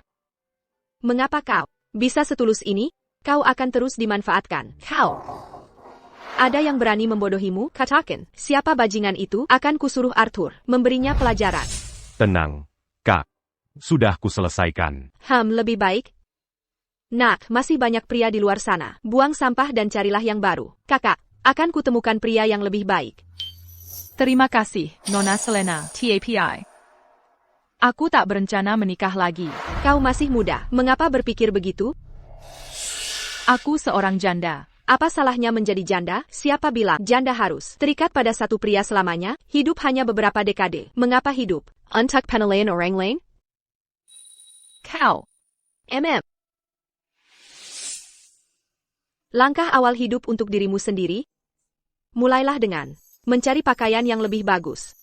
Mengapa kau bisa setulus ini? Kau akan terus dimanfaatkan. Kau. Ada yang berani membodohimu? Katakan, siapa bajingan itu? Akan kusuruh Arthur memberinya pelajaran. Tenang, Kak. Sudah kuselesaikan. Lebih baik. Nak, masih banyak pria di luar sana. Buang sampah dan carilah yang baru. Kakak, akan kutemukan pria yang lebih baik. Terima kasih, Nona Selena, TAPI. Aku tak berencana menikah lagi. Kau masih muda, mengapa berpikir begitu? Aku seorang janda. Apa salahnya menjadi janda? Siapa bilang janda harus terikat pada satu pria selamanya? Hidup hanya beberapa dekade. Mengapa hidup? Untuk penilaian orang lain? Kau. Langkah awal hidup untuk dirimu sendiri? Mulailah dengan mencari pakaian yang lebih bagus.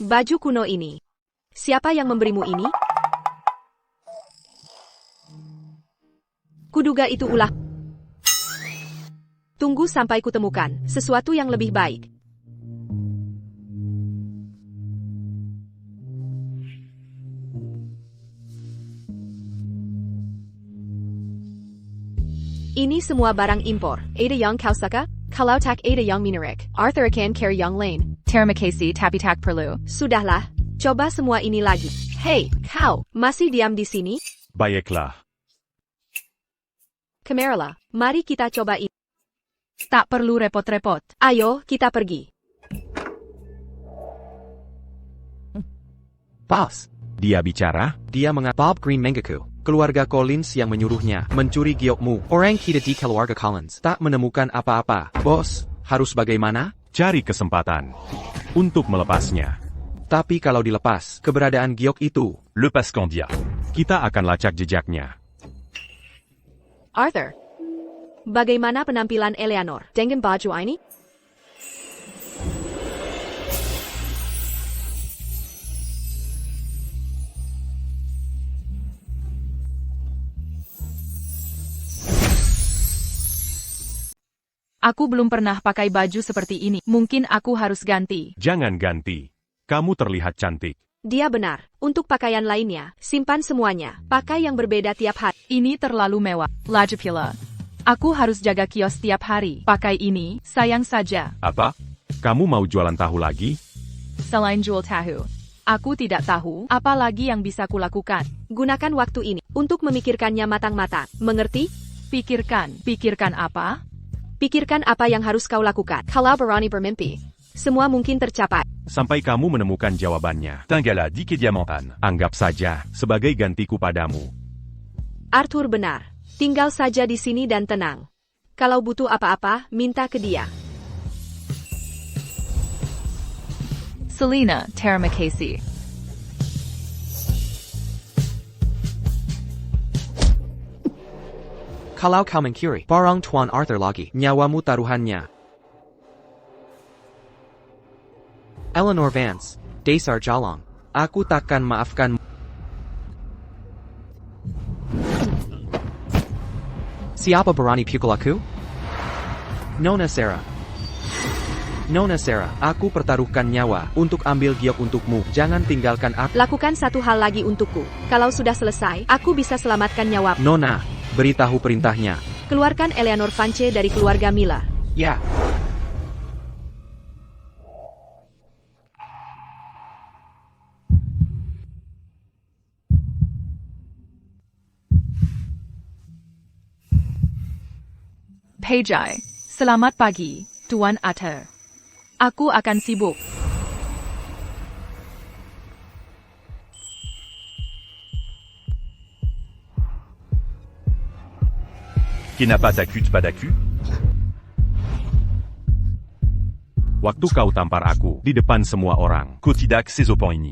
Baju kuno ini. Siapa yang memberimu ini? Kuduga itu ulah. Tunggu sampai kutemukan sesuatu yang lebih baik. Ini semua barang impor. Ada yang kau suka? Kalau tak ada yang menarik, Arthur akan cari yang lain. Terima kasih tapi tak perlu. Sudahlah, coba semua ini lagi. Hei, kau, masih diam di sini? Baiklah. Kameralah, mari kita coba ini. Tak perlu repot-repot. Ayo, kita pergi. Boss. Dia bicara? Dia Bob Green Mengaku. Keluarga Collins yang menyuruhnya mencuri giokmu. Orang kita di keluarga Collins tak menemukan apa-apa. Bos, harus bagaimana? Cari kesempatan untuk melepasnya. Tapi kalau dilepas, keberadaan giok itu, Lepaskan dia. Kita akan lacak jejaknya. Arthur, bagaimana penampilan Eleanor dengan baju ini? Aku belum pernah pakai baju seperti ini. Mungkin aku harus ganti. Jangan ganti. Kamu terlihat cantik. Dia benar. Untuk pakaian lainnya, simpan semuanya. Pakai yang berbeda tiap hari. Ini terlalu mewah. Lagi pula. Aku harus jaga kios tiap hari. Pakai ini, sayang saja. Apa? Kamu mau jualan tahu lagi? Selain jual tahu, aku tidak tahu apa lagi yang bisa kulakukan. Gunakan waktu ini untuk memikirkannya matang-matang. Mengerti? Pikirkan apa? Pikirkan apa yang harus kau lakukan. Kalau berani bermimpi, semua mungkin tercapai. Sampai kamu menemukan jawabannya. Tinggallah di Diamantan. Anggap saja sebagai gantiku padamu. Arthur benar. Tinggal saja di sini dan tenang. Kalau butuh apa-apa, minta ke dia. Selena, terima kasih. kalau kau mencuri barang Tuan Arthur lagi, nyawamu taruhannya. Eleanor Vance, dasar jalang, aku takkan maafkan. Siapa berani pukul aku? Nona Sarah. Nona Sarah, aku pertaruhkan nyawa untuk ambil giok untukmu. Jangan tinggalkan aku. Lakukan satu hal lagi untukku. Kalau sudah selesai, aku bisa selamatkan nyawa. Nona, beritahu perintahnya. Keluarkan Eleanor Vance dari keluarga Miller. Ya. Pejai, selamat pagi, Tuan Arthur. Aku akan sibuk. Qui n'a pas d'accu, pas d'accu? Waktu kau tampar aku di depan semua orang. Kotidak sezopon ini.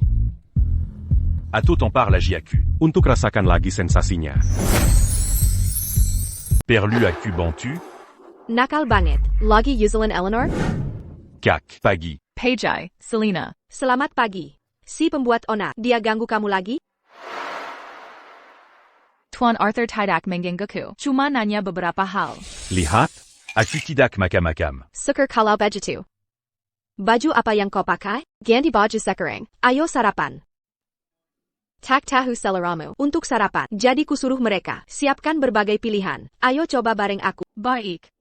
Atau tampar la JAQ. Untuk rasakan lagi sensasinya. Perlu aku bantu? Nakal banget. Lagi Yuzelin Eleanor? Kak, pagi. Pejai, Selena. Selamat pagi. Si pembuat onak, dia ganggu kamu lagi? Tuan Arthur tidak menggangguku. Cuma nanya beberapa hal. Lihat, aku tidak makam-makam. Syukur kalau begitu. Baju apa yang kau pakai? Ganti baju sekarang. Ayo sarapan. Tak tahu seleramu. Untuk sarapan, jadi kusuruh mereka. Siapkan berbagai pilihan. Ayo coba bareng aku. Baik.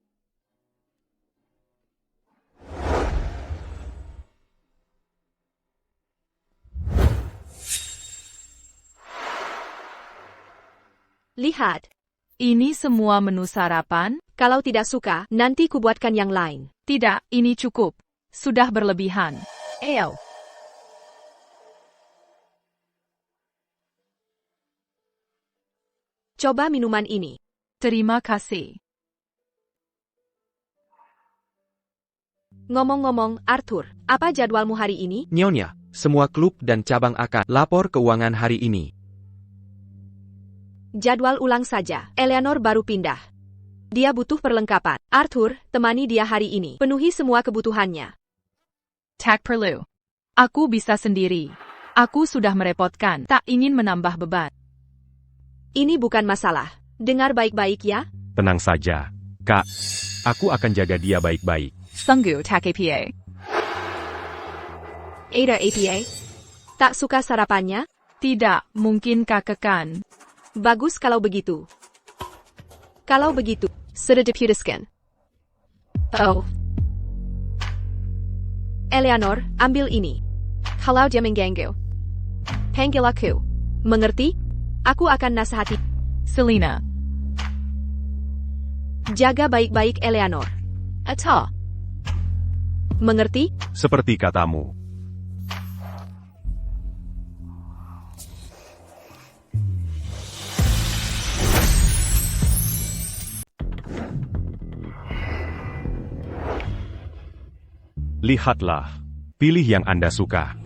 Lihat. Ini semua menu sarapan? Kalau tidak suka, nanti kubuatkan yang lain. Tidak, ini cukup. Sudah berlebihan. Ayo. Coba minuman ini. Terima kasih. Ngomong-ngomong, Arthur, apa jadwalmu hari ini? Nyonya, semua klub dan cabang akan lapor keuangan hari ini. Jadwal ulang saja. Eleanor baru pindah. Dia butuh perlengkapan. Arthur, temani dia hari ini. Penuhi semua kebutuhannya. Tak perlu. Aku bisa sendiri. Aku sudah merepotkan. Tak ingin menambah beban. Ini bukan masalah. Dengar baik-baik ya. Tenang saja, Kak. Aku akan jaga dia baik-baik. Sungguh tak apa. Ada APA? Tak suka sarapannya? Tidak, mungkin kakekan. Bagus kalau begitu. Kalau begitu, sudah diputuskan. Oh. Eleanor, ambil ini. Kalau dia mengganggu, panggil aku. Mengerti? Aku akan nasihati. Selina. Jaga baik-baik Eleanor. Atau. Mengerti? Seperti katamu. Lihatlah. Pilih yang Anda suka.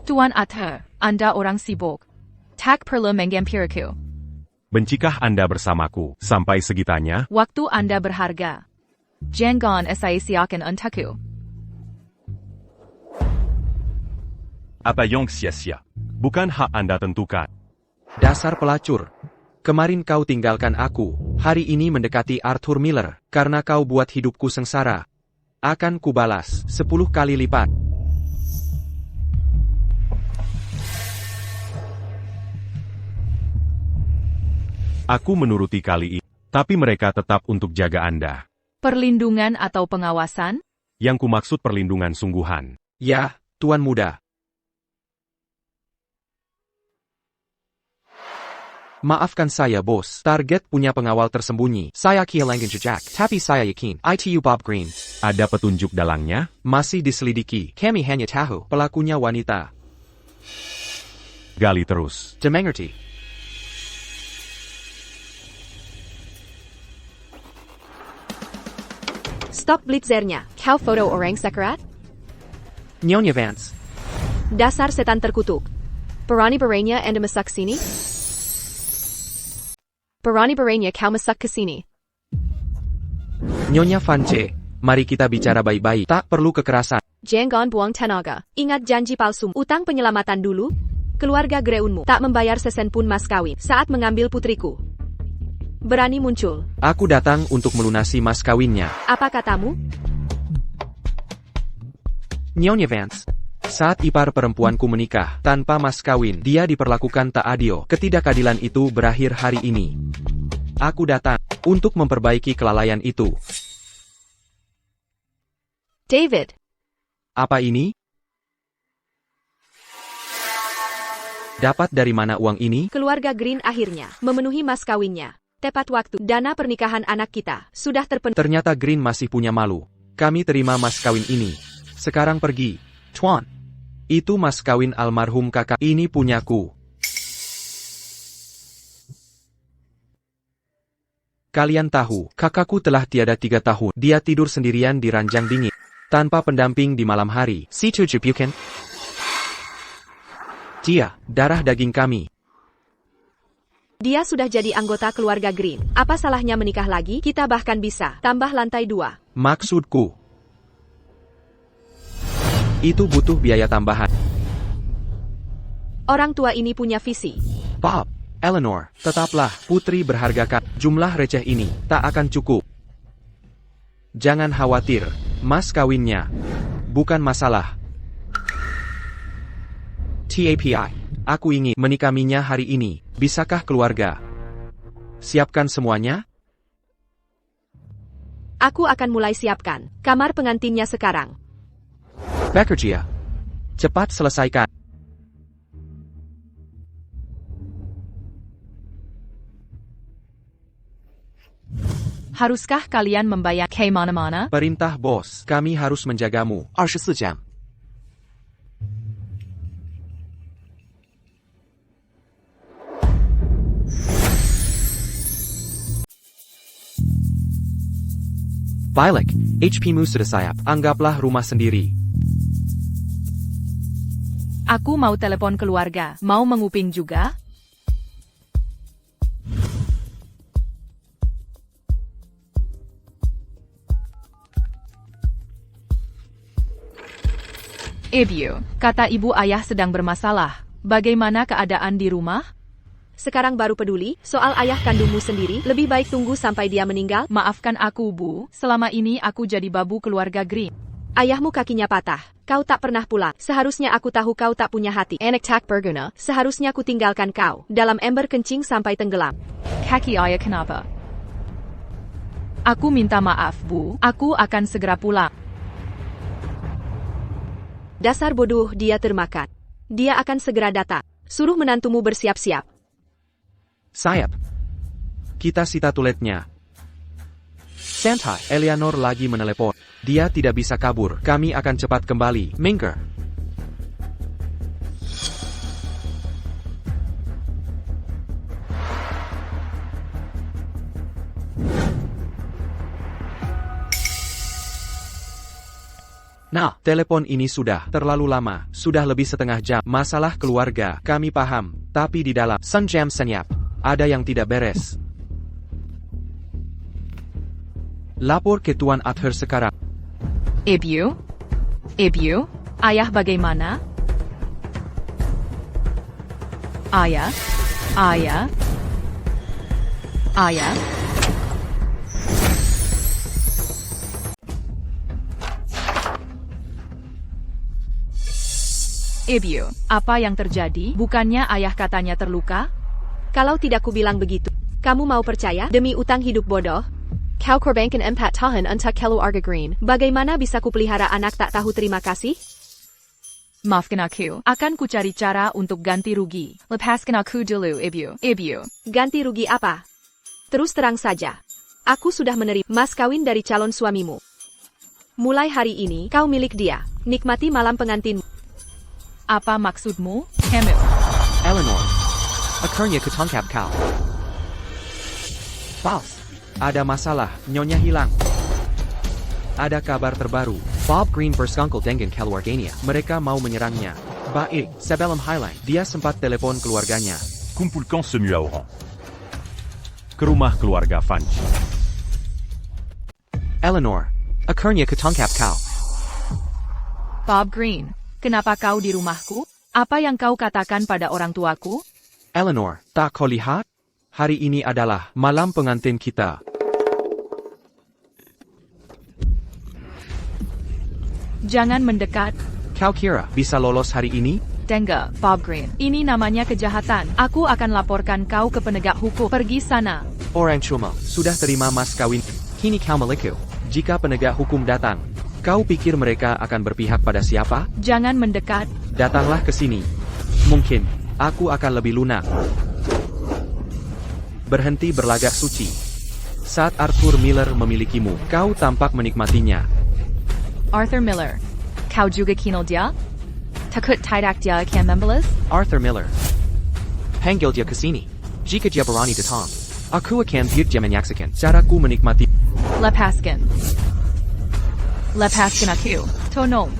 Tuan Arthur, Anda orang sibuk. Tak perlu menghampiriku. Bencikah Anda bersamaku sampai segitanya? Waktu Anda berharga. Jangan saya siakan untukku. Apa yang sia-sia? Bukan hak Anda tentukan. Dasar pelacur. Kemarin kau tinggalkan aku, hari ini mendekati Arthur Miller, karena kau buat hidupku sengsara. Akan kubalas 10 kali lipat. Aku menuruti kali ini, tapi mereka tetap untuk jaga Anda. Perlindungan atau pengawasan? Yang kumaksud perlindungan sungguhan. Ya, Tuan Muda. Maafkan saya, bos. Target punya pengawal tersembunyi. Saya kehilangan jejak, tapi saya yakin. ITU Bob Green. Ada petunjuk dalangnya? Masih diselidiki. Kami hanya tahu pelakunya wanita. Gali terus. Dimengerti. Stop blitzernya. Kau foto orang sekarat? Nyonya Vance. Dasar setan terkutuk. Berani-beraninya Anda masak sini? Berani-beraninya kau masak ke sini. Nyonya Vance. Mari kita bicara baik-baik. Tak perlu kekerasan. Jangan buang tenaga. Ingat janji palsu. Utang penyelamatan dulu. Keluarga Greunmu tak membayar sesen pun mas kawin saat mengambil putriku. Berani muncul. Aku datang untuk melunasi mas kawinnya. Apa katamu? Nyonya Vance. Saat ipar perempuanku menikah tanpa mas kawin, dia diperlakukan tak adil. Ketidakadilan itu berakhir hari ini. Aku datang untuk memperbaiki kelalaian itu. David. Apa ini? Dapat dari mana uang ini? Keluarga Green akhirnya memenuhi mas kawinnya. Tepat waktu, dana pernikahan anak kita sudah terpenuhi. Ternyata Green masih punya malu. Kami terima mas kawin ini. Sekarang pergi. Tuan. Itu mas kawin almarhum kakak. Ini punyaku. Kalian tahu, kakakku telah tiada 3 tahun. Dia tidur sendirian di ranjang dingin. Tanpa pendamping di malam hari. Si cucu bukan? Dia, darah daging kami. Dia sudah jadi anggota keluarga Green. Apa salahnya menikah lagi? Kita bahkan bisa tambah lantai 2. Maksudku, itu butuh biaya tambahan. Orang tua ini punya visi. Bob, Eleanor, tetaplah putri berharga kak. Jumlah receh ini tak akan cukup. Jangan khawatir, mas kawinnya bukan masalah. TAPI. Aku ingin menikaminya hari ini. Bisakah keluarga? Siapkan semuanya? Aku akan mulai siapkan kamar pengantinnya sekarang. Bekerja. Cepat selesaikan. Haruskah kalian membayar ke mana-mana? Perintah bos, kami harus menjagamu. 24 jam. Balik, HP-mu sudah siap. Anggaplah rumah sendiri. Aku mau telepon keluarga. Mau menguping juga? Ibu, kata ibu ayah sedang bermasalah. Bagaimana keadaan di rumah? Sekarang baru peduli soal ayah kandungmu sendiri. Lebih baik tunggu sampai dia meninggal. Maafkan aku, Bu. Selama ini aku jadi babu keluarga Green. Ayahmu kakinya patah. Kau tak pernah pulang. Seharusnya aku tahu kau tak punya hati. Anak tak berguna. Seharusnya ku tinggalkan kau dalam ember kencing sampai tenggelam. Kaki ayah kenapa? Aku minta maaf, Bu. Aku akan segera pulang. Dasar bodoh, dia termakan. Dia akan segera datang. Suruh menantumu bersiap-siap. Sayap. Kita sita tuletnya. Santai, Eleanor lagi menelepon. Dia tidak bisa kabur. Kami akan cepat kembali. Minker. Nah, telepon ini sudah terlalu lama. Sudah lebih setengah jam. Masalah keluarga, kami paham. Tapi di dalam jam senyap, ada yang tidak beres. Lapor ke Tuan Arthur sekarang. Ibu? Ibu? Ayah bagaimana? Ayah? Ayah? Ayah? Ibu, apa yang terjadi? Bukannya ayah katanya terluka? Kalau tidak ku bilang begitu, kamu mau percaya demi utang hidup bodoh? Kau korbankan 4 tahun untuk keluarga Green. Bagaimana bisa ku pelihara anak tak tahu terima kasih? Maafkan aku. Akan ku cari cara untuk ganti rugi. Lepaskan aku dulu, Ibu. Ibu. Ganti rugi apa? Terus terang saja. Aku sudah menerima mas kawin dari calon suamimu. Mulai hari ini, kau milik dia. Nikmati malam pengantinmu. Apa maksudmu, Hemu? Eleanor. Akhirnya ketangkap kau. False. Ada masalah, nyonya hilang. Ada kabar terbaru. Bob Green bersekongkol dengan keluarganya. Mereka mau menyerangnya. Baik, sebelum highlight, dia sempat telepon keluarganya. Kumpulkan semua orang. Ke rumah keluarga Funch. Eleanor. Akhirnya ketangkap kau. Bob Green, kenapa kau di rumahku? Apa yang kau katakan pada orang tuaku? Eleanor, tak kau lihat? Hari ini adalah malam pengantin kita. Jangan mendekat. Kau kira bisa lolos hari ini? Dengar, Bob Green. Ini namanya kejahatan. Aku akan laporkan kau ke penegak hukum. Pergi sana. Orang cuma sudah terima mas kawin. Kini kau meliku. Jika penegak hukum datang, kau pikir mereka akan berpihak pada siapa? Jangan mendekat. Datanglah ke sini. Mungkin aku akan lebih lunak. Berhenti berlagak suci. Saat Arthur Miller memilikimu, kau tampak menikmatinya. Arthur Miller. Kau juga kenal dia? Takut tidak dia akan membalas? Arthur Miller. Panggil dia ke sini. Jika dia berani datang, aku akan biar dia menyaksikan caraku menikmati. Lepaskan. Lepaskan aku. Tolong.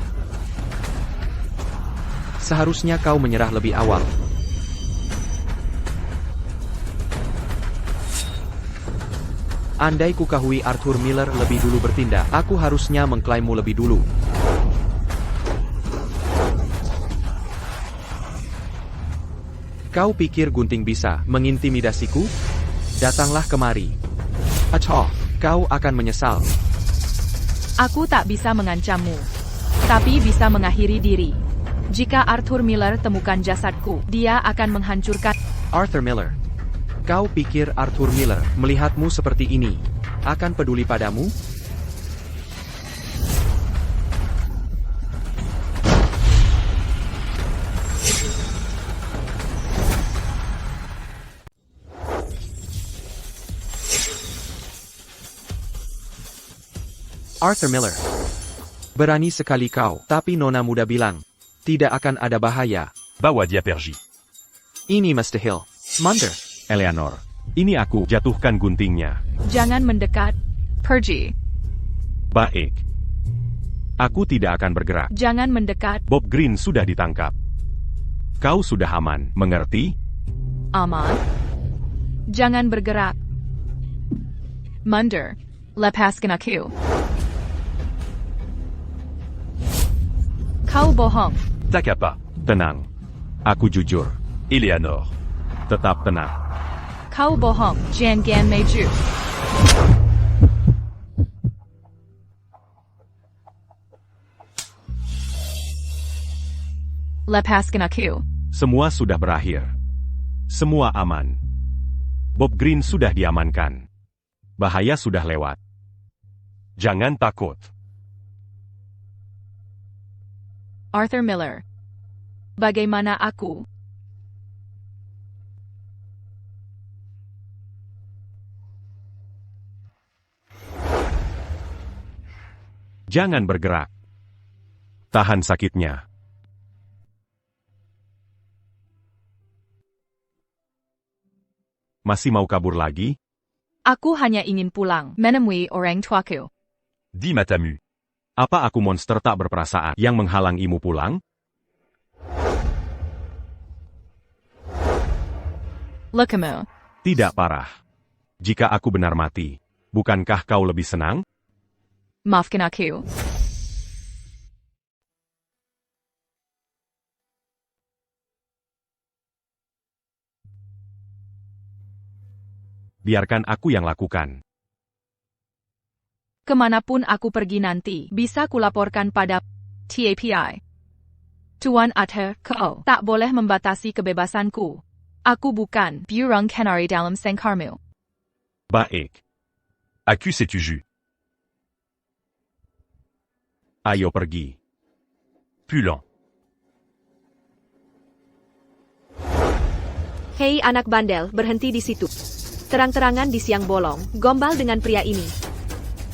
Seharusnya kau menyerah lebih awal. Andai ku ketahui Arthur Miller lebih dulu bertindak, aku harusnya mengklaimmu lebih dulu. Kau pikir gunting bisa mengintimidasiku? Datanglah kemari. Atau, kau akan menyesal. Aku tak bisa mengancammu. tapi bisa mengakhiri diri. Jika Arthur Miller temukan jasadku, dia akan menghancurkan. Arthur Miller. Kau pikir Arthur Miller melihatmu seperti ini akan peduli padamu? Arthur Miller. Berani sekali kau, tapi Nona muda bilang, tidak akan ada bahaya. Bawa dia pergi. Ini Mr. Hill. Munder. Eleanor, ini aku jatuhkan guntingnya. Jangan mendekat. Pergi. Baik. Aku tidak akan bergerak. Jangan mendekat. Bob Green sudah ditangkap. Kau sudah aman, mengerti? Aman. Jangan bergerak. Munder. Lepaskan aku. Kau bohong. Tak apa. Tenang. Aku jujur. Eleanor. Tetap tenang. Kau bohong. Jangan maju. Lepaskan aku. Semua sudah berakhir. Semua aman. Bob Green sudah diamankan. Bahaya sudah lewat. Jangan takut. Arthur Miller. Bagaimana aku? Jangan bergerak. Tahan sakitnya. Masih mau kabur lagi? Aku hanya ingin pulang, menemui orang tuaku. Di matamu. Apa aku monster tak berperasaan yang menghalangimu pulang? Lekamu. Tidak parah. Jika aku benar mati, bukankah kau lebih senang? Maafkan aku. Biarkan aku yang lakukan. Kemanapun aku pergi nanti, bisa kulaporkan pada TAPI. Tuan Arthur, kau tak boleh membatasi kebebasanku. Aku bukan burung canary dalam sangkarmu. Baik. Aku setuju. Ayo pergi. Pulang. Hei anak bandel, berhenti di situ. Terang-terangan di siang bolong, gombal dengan pria ini.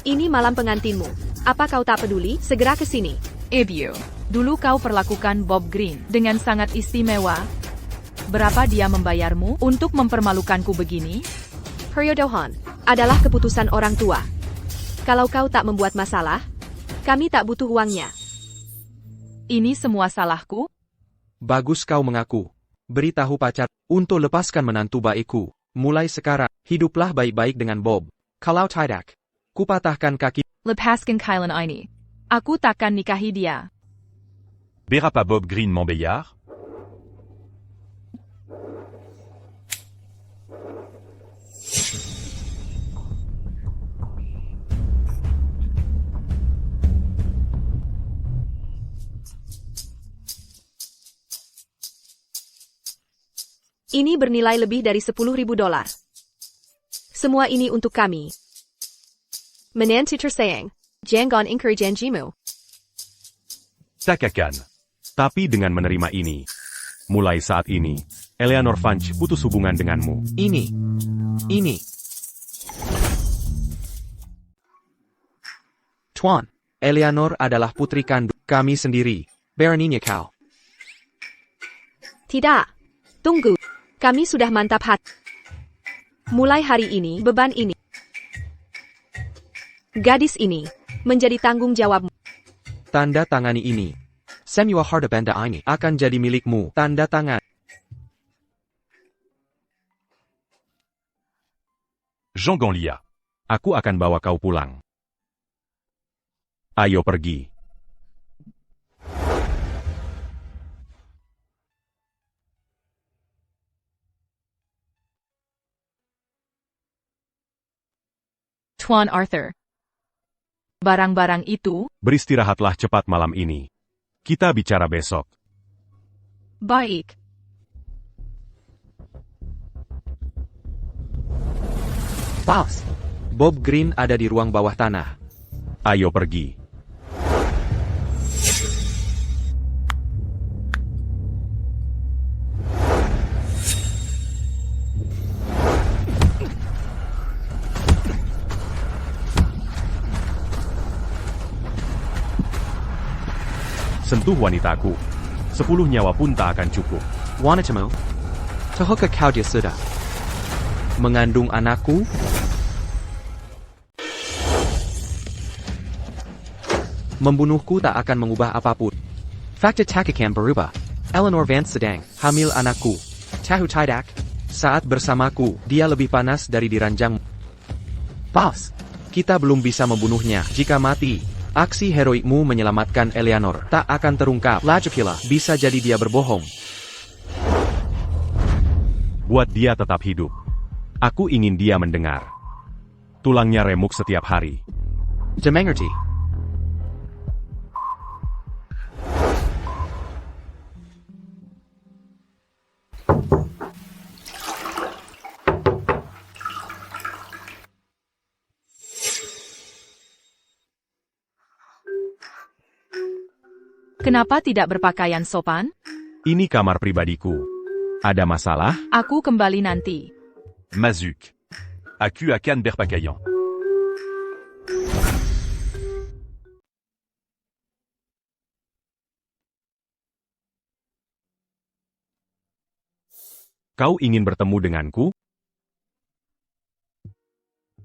Ini malam pengantinmu. Apa kau tak peduli? Segera ke sini. Ibu, dulu kau perlakukan Bob Green dengan sangat istimewa. Berapa dia membayarmu untuk mempermalukanku begini? Peryodohan adalah keputusan orang tua. Kalau kau tak membuat masalah, kami tak butuh uangnya. Ini semua salahku? Bagus kau mengaku. Beritahu pacar untuk lepaskan menantu baikku. Mulai sekarang, hiduplah baik-baik dengan Bob. Kalau tidak, kupatahkan kaki. Lepaskan Kylan ini. Aku takkan nikahi dia. Berapa Bob Green membayar? Ini bernilai lebih dari $10.000. Semua ini untuk kami. Menantu tersayang, jangan ingkar janjimu. Tak akan. Tapi dengan menerima ini, mulai saat ini, Eleanor Funch putus hubungan denganmu. Ini. Tuan, Eleanor adalah putri kandung kami sendiri. Beraninya kau. Tidak. Tunggu. Kami sudah mantap hati. Mulai hari ini, beban ini. Gadis ini menjadi tanggung jawabmu. Tanda tangani ini. Semua harta benda ini akan jadi milikmu. Tanda tangan. Jean Gonlia. Aku akan bawa kau pulang. Ayo pergi. Tuan Arthur. Barang-barang itu, Beristirahatlah cepat malam ini. Kita bicara besok. baik. Boss. Bob Green ada di ruang bawah tanah. Ayo pergi. Sentuh wanitaku. 10 nyawa pun tak akan cukup. Wanitamu. Tahukah kau dia sudah mengandung anakku? Membunuhku tak akan mengubah apapun. Fakta tak akan berubah. Eleanor Vance sedang hamil anakku. Tahu tidak? Saat bersamaku, dia lebih panas dari di ranjang. Boss. Kita belum bisa membunuhnya. Jika mati, aksi heroikmu menyelamatkan Eleanor tak akan terungkap. Lagi pula, bisa jadi dia berbohong. Buat dia tetap hidup. Aku ingin dia mendengar. Tulangnya remuk setiap hari. Dimengerti. Kenapa tidak berpakaian sopan? Ini kamar pribadiku. Ada masalah? Aku kembali nanti. Mazuk. Aku akan berpakaian. Kau ingin bertemu denganku?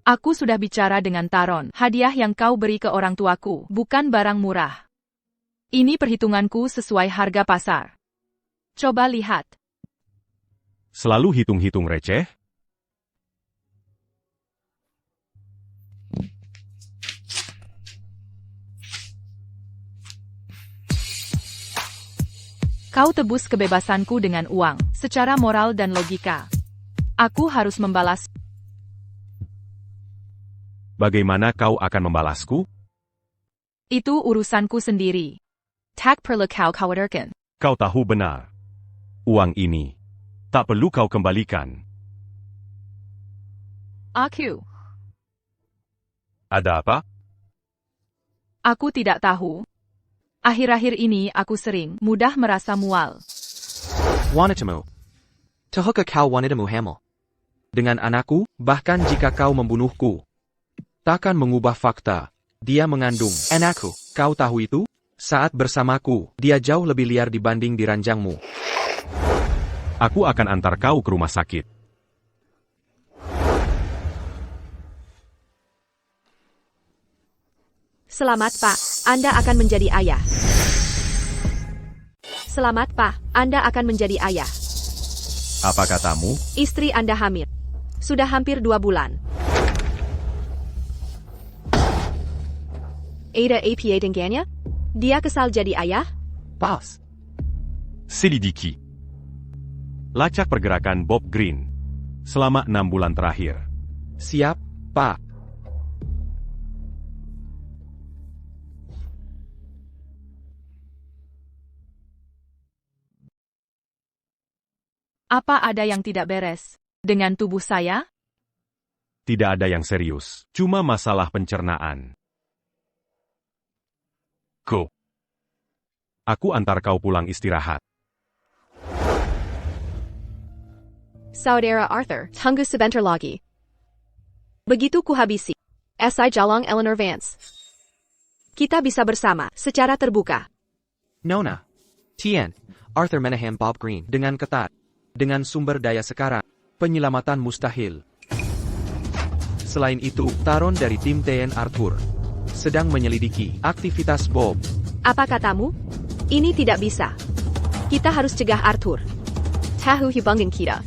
Aku sudah bicara dengan Taron. Hadiah yang kau beri ke orang tuaku, bukan barang murah. Ini perhitunganku sesuai harga pasar. Coba lihat. Selalu hitung-hitung receh? Kau tebus kebebasanku dengan uang, secara moral dan logika. Aku harus membalas. Bagaimana kau akan membalasku? Itu urusanku sendiri. Tak perlu kau khawatirkan. Kau tahu benar. Uang ini tak perlu kau kembalikan. Aku. Ada apa? Aku tidak tahu. Akhir-akhir ini aku sering mudah merasa mual. Wanitamu. Tahukah kau wanitamu hamil? Dengan anakku, bahkan jika kau membunuhku, takkan mengubah fakta. Dia mengandung anakku. Kau tahu itu? Saat bersamaku, dia jauh lebih liar dibanding di ranjangmu. Aku akan antar kau ke rumah sakit. Selamat Pak, Anda akan menjadi ayah. Selamat Pak, Anda akan menjadi ayah. Apa katamu? Istri Anda hamil. Sudah hampir 2 bulan. Ada apa dengannya? Dia kesal jadi ayah? Boss. Selidiki. Lacak pergerakan Bob Green selama 6 bulan terakhir. Siap, Pak. Apa ada yang tidak beres dengan tubuh saya? Tidak ada yang serius, cuma masalah pencernaan. Go. Aku antar kau pulang istirahat. Saudara Arthur, tunggu sebentar lagi. Begitu kuhabisi SI Jalong Eleanor Vance. Kita bisa bersama, secara terbuka. Nona. Tien. Arthur Menahem Bob Green. Dengan ketat. Dengan sumber daya sekarang. Penyelamatan mustahil. Selain itu, Taron dari tim TN Arthur sedang menyelidiki aktivitas Bob. Apa katamu? Ini tidak bisa. Kita harus cegah Arthur. Tahu hubungan kita.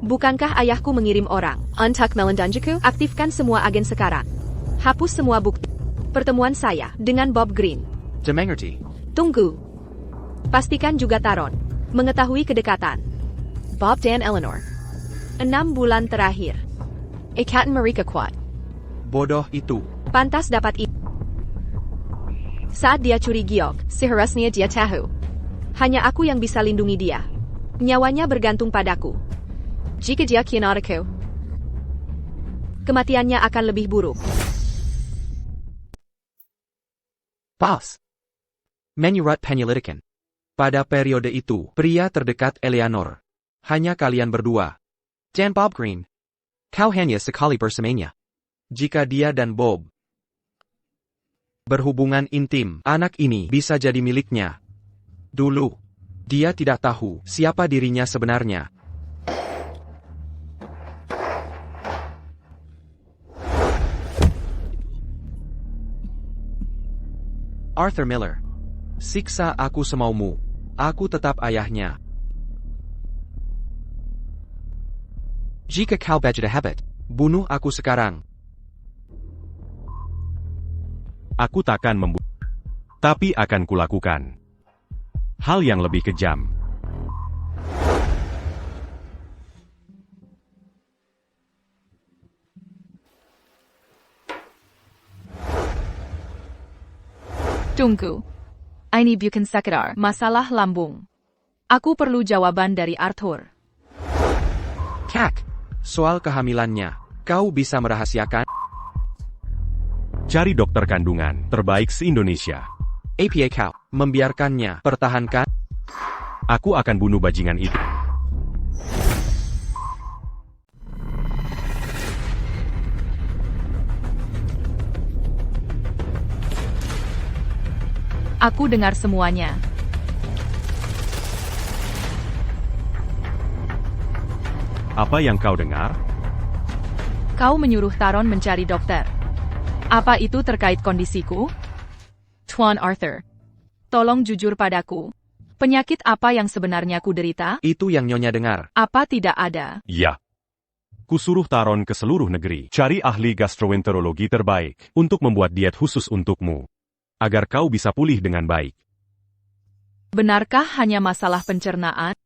Bukankah ayahku mengirim orang untuk melandanjaku? Aktifkan semua agen sekarang. Hapus semua bukti pertemuan saya dengan Bob Green. Dimengerti. Tunggu. Pastikan juga Taron mengetahui kedekatan Bob dan Eleanor. 6 bulan terakhir. Ikatan mereka kuat. Bodoh itu. Pantas dapat Saat dia curi giok, seharusnya dia tahu. Hanya aku yang bisa lindungi dia. Nyawanya bergantung padaku. Jika dia khianatku, kematiannya akan lebih buruk. Pas. Menurut penyelidikan. Pada periode itu, pria terdekat Eleanor. Hanya kalian berdua. Dan Bob Green. Kau hanya sekali bersamanya. Jika dia dan Bob berhubungan intim, anak ini bisa jadi miliknya. Dulu, dia tidak tahu siapa dirinya sebenarnya. Arthur Miller. Siksa aku semaumu. Aku tetap ayahnya. Jika kau baca habit, bunuh aku sekarang. Aku takkan membunuh. Tapi akan kulakukan hal yang lebih kejam. Tunggu. Ini bukan sekedar masalah lambung. Aku perlu jawaban dari Arthur. Kak, soal kehamilannya, kau bisa merahasiakan? Cari dokter kandungan terbaik se-Indonesia. APA kau, membiarkannya, pertahankan? Aku akan bunuh bajingan itu. Aku dengar semuanya. Apa yang kau dengar? Kau menyuruh Taron mencari dokter. Apa itu terkait kondisiku? Tuan Arthur, tolong jujur padaku. Penyakit apa yang sebenarnya ku derita? Itu yang Nyonya dengar. Apa tidak ada? Ya. Kusuruh Taron ke seluruh negeri, cari ahli gastroenterologi terbaik, untuk membuat diet khusus untukmu. Agar kau bisa pulih dengan baik. Benarkah hanya masalah pencernaan?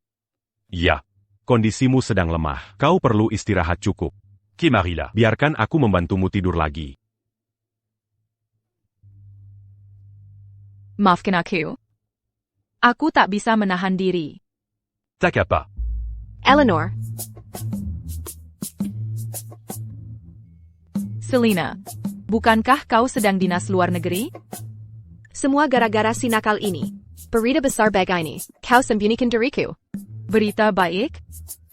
Ya. Kondisimu sedang lemah, kau perlu istirahat cukup. Kimarila. Biarkan aku membantumu tidur lagi. Maafkan aku. Aku tak bisa menahan diri. Tak apa. Eleanor. Selina, bukankah kau sedang dinas luar negeri? Semua gara-gara si nakal ini. Berita besar begini, kau sembunyikan diriku. Berita baik?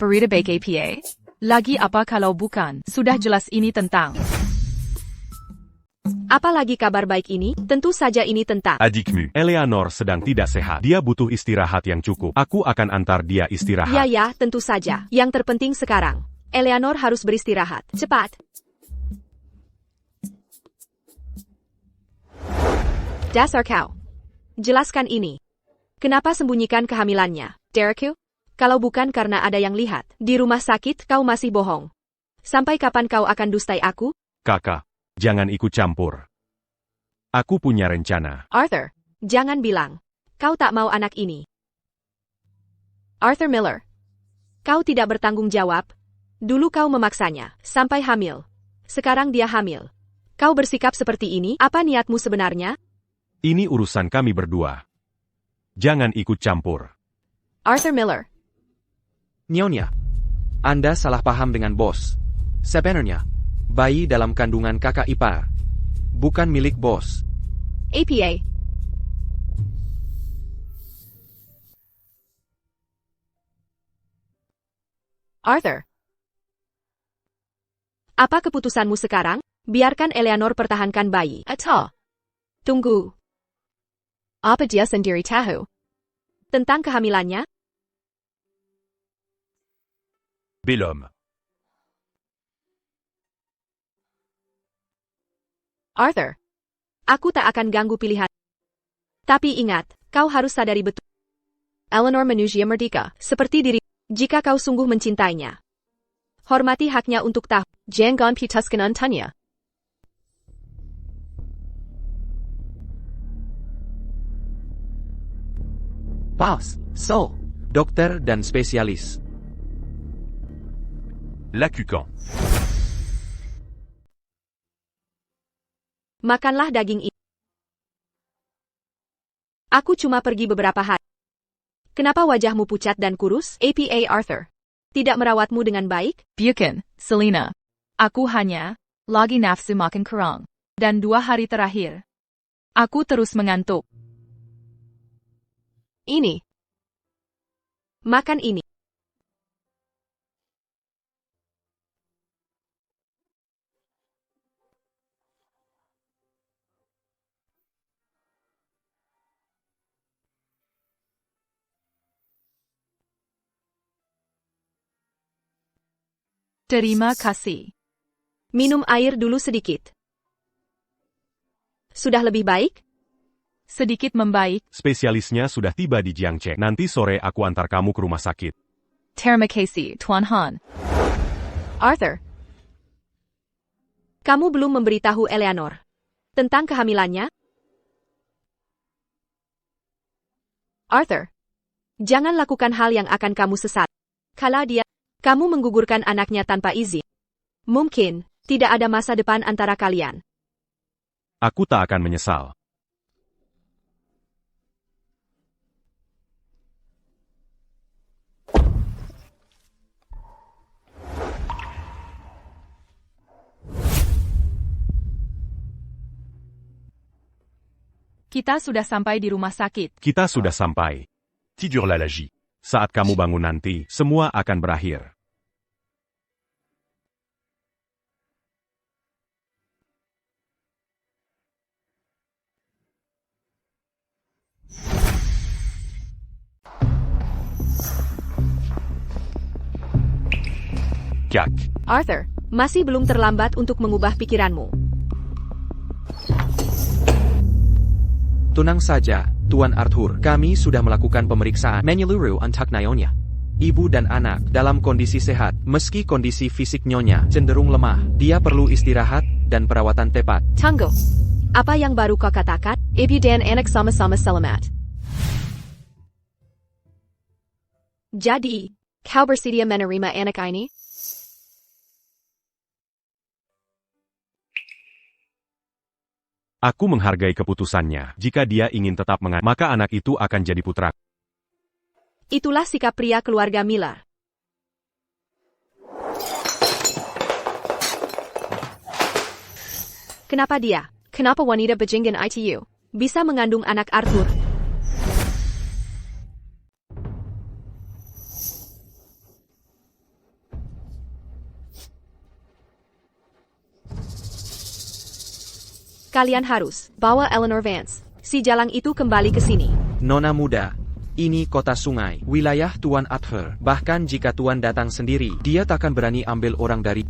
Berita baik APA? Lagi apa kalau bukan? Sudah jelas ini tentang. Apalagi kabar baik ini? Tentu saja ini tentang. Adikmu. Eleanor sedang tidak sehat. Dia butuh istirahat yang cukup. Aku akan antar dia istirahat. Ya, tentu saja. Yang terpenting sekarang, Eleanor harus beristirahat. Cepat. Dasar kau. Jelaskan ini. Kenapa sembunyikan kehamilannya, Derekku? Kalau bukan karena ada yang lihat, di rumah sakit kau masih bohong. Sampai kapan kau akan dustai aku? Kakak, jangan ikut campur. Aku punya rencana. Arthur, jangan bilang. Kau tak mau anak ini. Arthur Miller. Kau tidak bertanggung jawab. Dulu kau memaksanya, sampai hamil. Sekarang dia hamil. Kau bersikap seperti ini, apa niatmu sebenarnya? Ini urusan kami berdua. Jangan ikut campur. Arthur Miller. Nyonya, Anda salah paham dengan bos. Sebenarnya, bayi dalam kandungan kakak ipar. Bukan milik bos. APA. Arthur. Apa keputusanmu sekarang? Biarkan Eleanor pertahankan bayi. Atau? Tunggu. Apa dia sendiri tahu? Tentang kehamilannya? Belum. Arthur. Aku tak akan ganggu pilihan. Tapi ingat, kau harus sadari betul. Eleanor manusia merdeka, seperti diri. Jika kau sungguh mencintainya, hormati haknya untuk tahu. Jangan putuskan tanya. Pas, so, dokter dan spesialis. Lacucan. Makanlah daging ini. Aku cuma pergi beberapa hari. Kenapa wajahmu pucat dan kurus, APA Arthur? Tidak merawatmu dengan baik? Bukan, Selina. Aku hanya lagi nafsu makan kerang. Dan 2 hari terakhir, aku terus mengantuk. Ini. Makan ini. Terima kasih. Minum air dulu sedikit. Sudah lebih baik? Sedikit membaik. Spesialisnya sudah tiba di Jiangche. Nanti sore aku antar kamu ke rumah sakit. Terima kasih, Tuan Han. Arthur. Kamu belum memberitahu Eleanor tentang kehamilannya? Arthur. Jangan lakukan hal yang akan kamu sesat. Kalau kamu menggugurkan anaknya tanpa izin. Mungkin, tidak ada masa depan antara kalian. Aku tak akan menyesal. Kita sudah sampai di rumah sakit. Kita sudah sampai. Tidurlah Lagi. Saat kamu bangun nanti, semua akan berakhir. Kak. Arthur, masih belum terlambat untuk mengubah pikiranmu. Tenang saja, Tuan Arthur. Kami sudah melakukan pemeriksaan menyeluruh untuk Nyonya. Ibu dan anak dalam kondisi sehat, meski kondisi fisik Nyonya cenderung lemah. Dia perlu istirahat dan perawatan tepat. Tunggu. Apa yang baru kau katakan? Ibu dan anak sama-sama selamat. Jadi, kau bersedia menerima anak ini? Aku menghargai keputusannya. Jika dia ingin tetap mengandung, maka anak itu akan jadi putra. Itulah sikap pria keluarga Miller. Kenapa dia? Kenapa wanita bejenggan ITU bisa mengandung anak Arthur? Kalian harus bawa Eleanor Vance, si jalang itu kembali ke sini. Nona muda, ini kota sungai, wilayah Tuan Arthur. Bahkan jika Tuan datang sendiri, dia takkan berani ambil orang dari...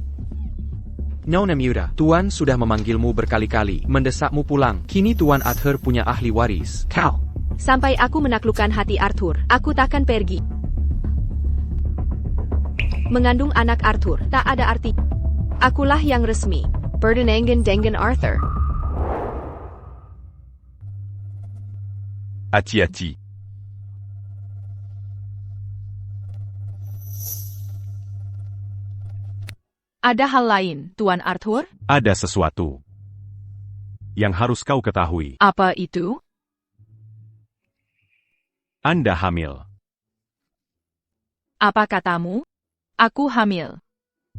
Nona muda, Tuan sudah memanggilmu berkali-kali, mendesakmu pulang. Kini Tuan Arthur punya ahli waris. Kau. Sampai aku menaklukkan hati Arthur, aku takkan pergi. Mengandung anak Arthur, tak ada arti. Akulah yang resmi. Berdenggan dengan Arthur. Hati-hati. Ada hal lain, Tuan Arthur? Ada sesuatu yang harus kau ketahui. Apa itu? Anda hamil. Apa katamu? Aku hamil.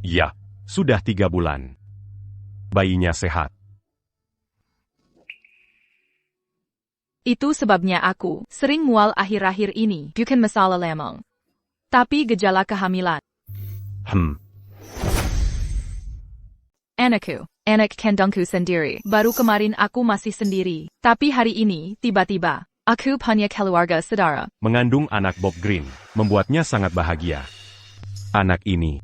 Ya, sudah 3 bulan. Bayinya sehat. Itu sebabnya aku sering mual akhir-akhir ini, bukan masalah lemong. Tapi gejala kehamilan. Anak kandungku sendiri. Baru kemarin aku masih sendiri. Tapi hari ini, tiba-tiba, aku punya keluarga saudara. Mengandung anak Bob Green, membuatnya sangat bahagia. Anak ini.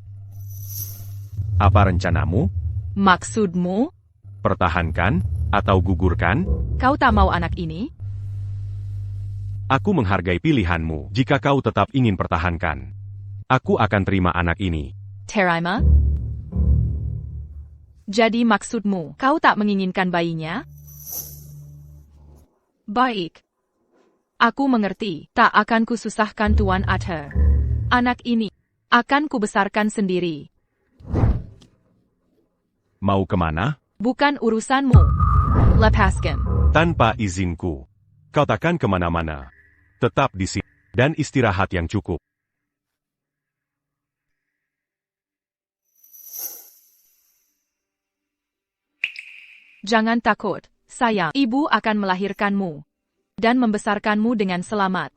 Apa rencanamu? Maksudmu? Pertahankan, atau gugurkan? Kau tak mau anak ini? Aku menghargai pilihanmu. Jika kau tetap ingin pertahankan, aku akan terima anak ini. Terima? Jadi maksudmu, kau tak menginginkan bayinya? Baik. Aku mengerti, tak akan kususahkan Tuan Arthur. Anak ini akan kubesarkan sendiri. Mau kemana? Bukan urusanmu. Lepaskan. Tanpa izinku. Kau takkan kemana-mana. Tetap di sini. Dan istirahat yang cukup. Jangan takut, sayang. Ibu akan melahirkanmu. Dan membesarkanmu dengan selamat.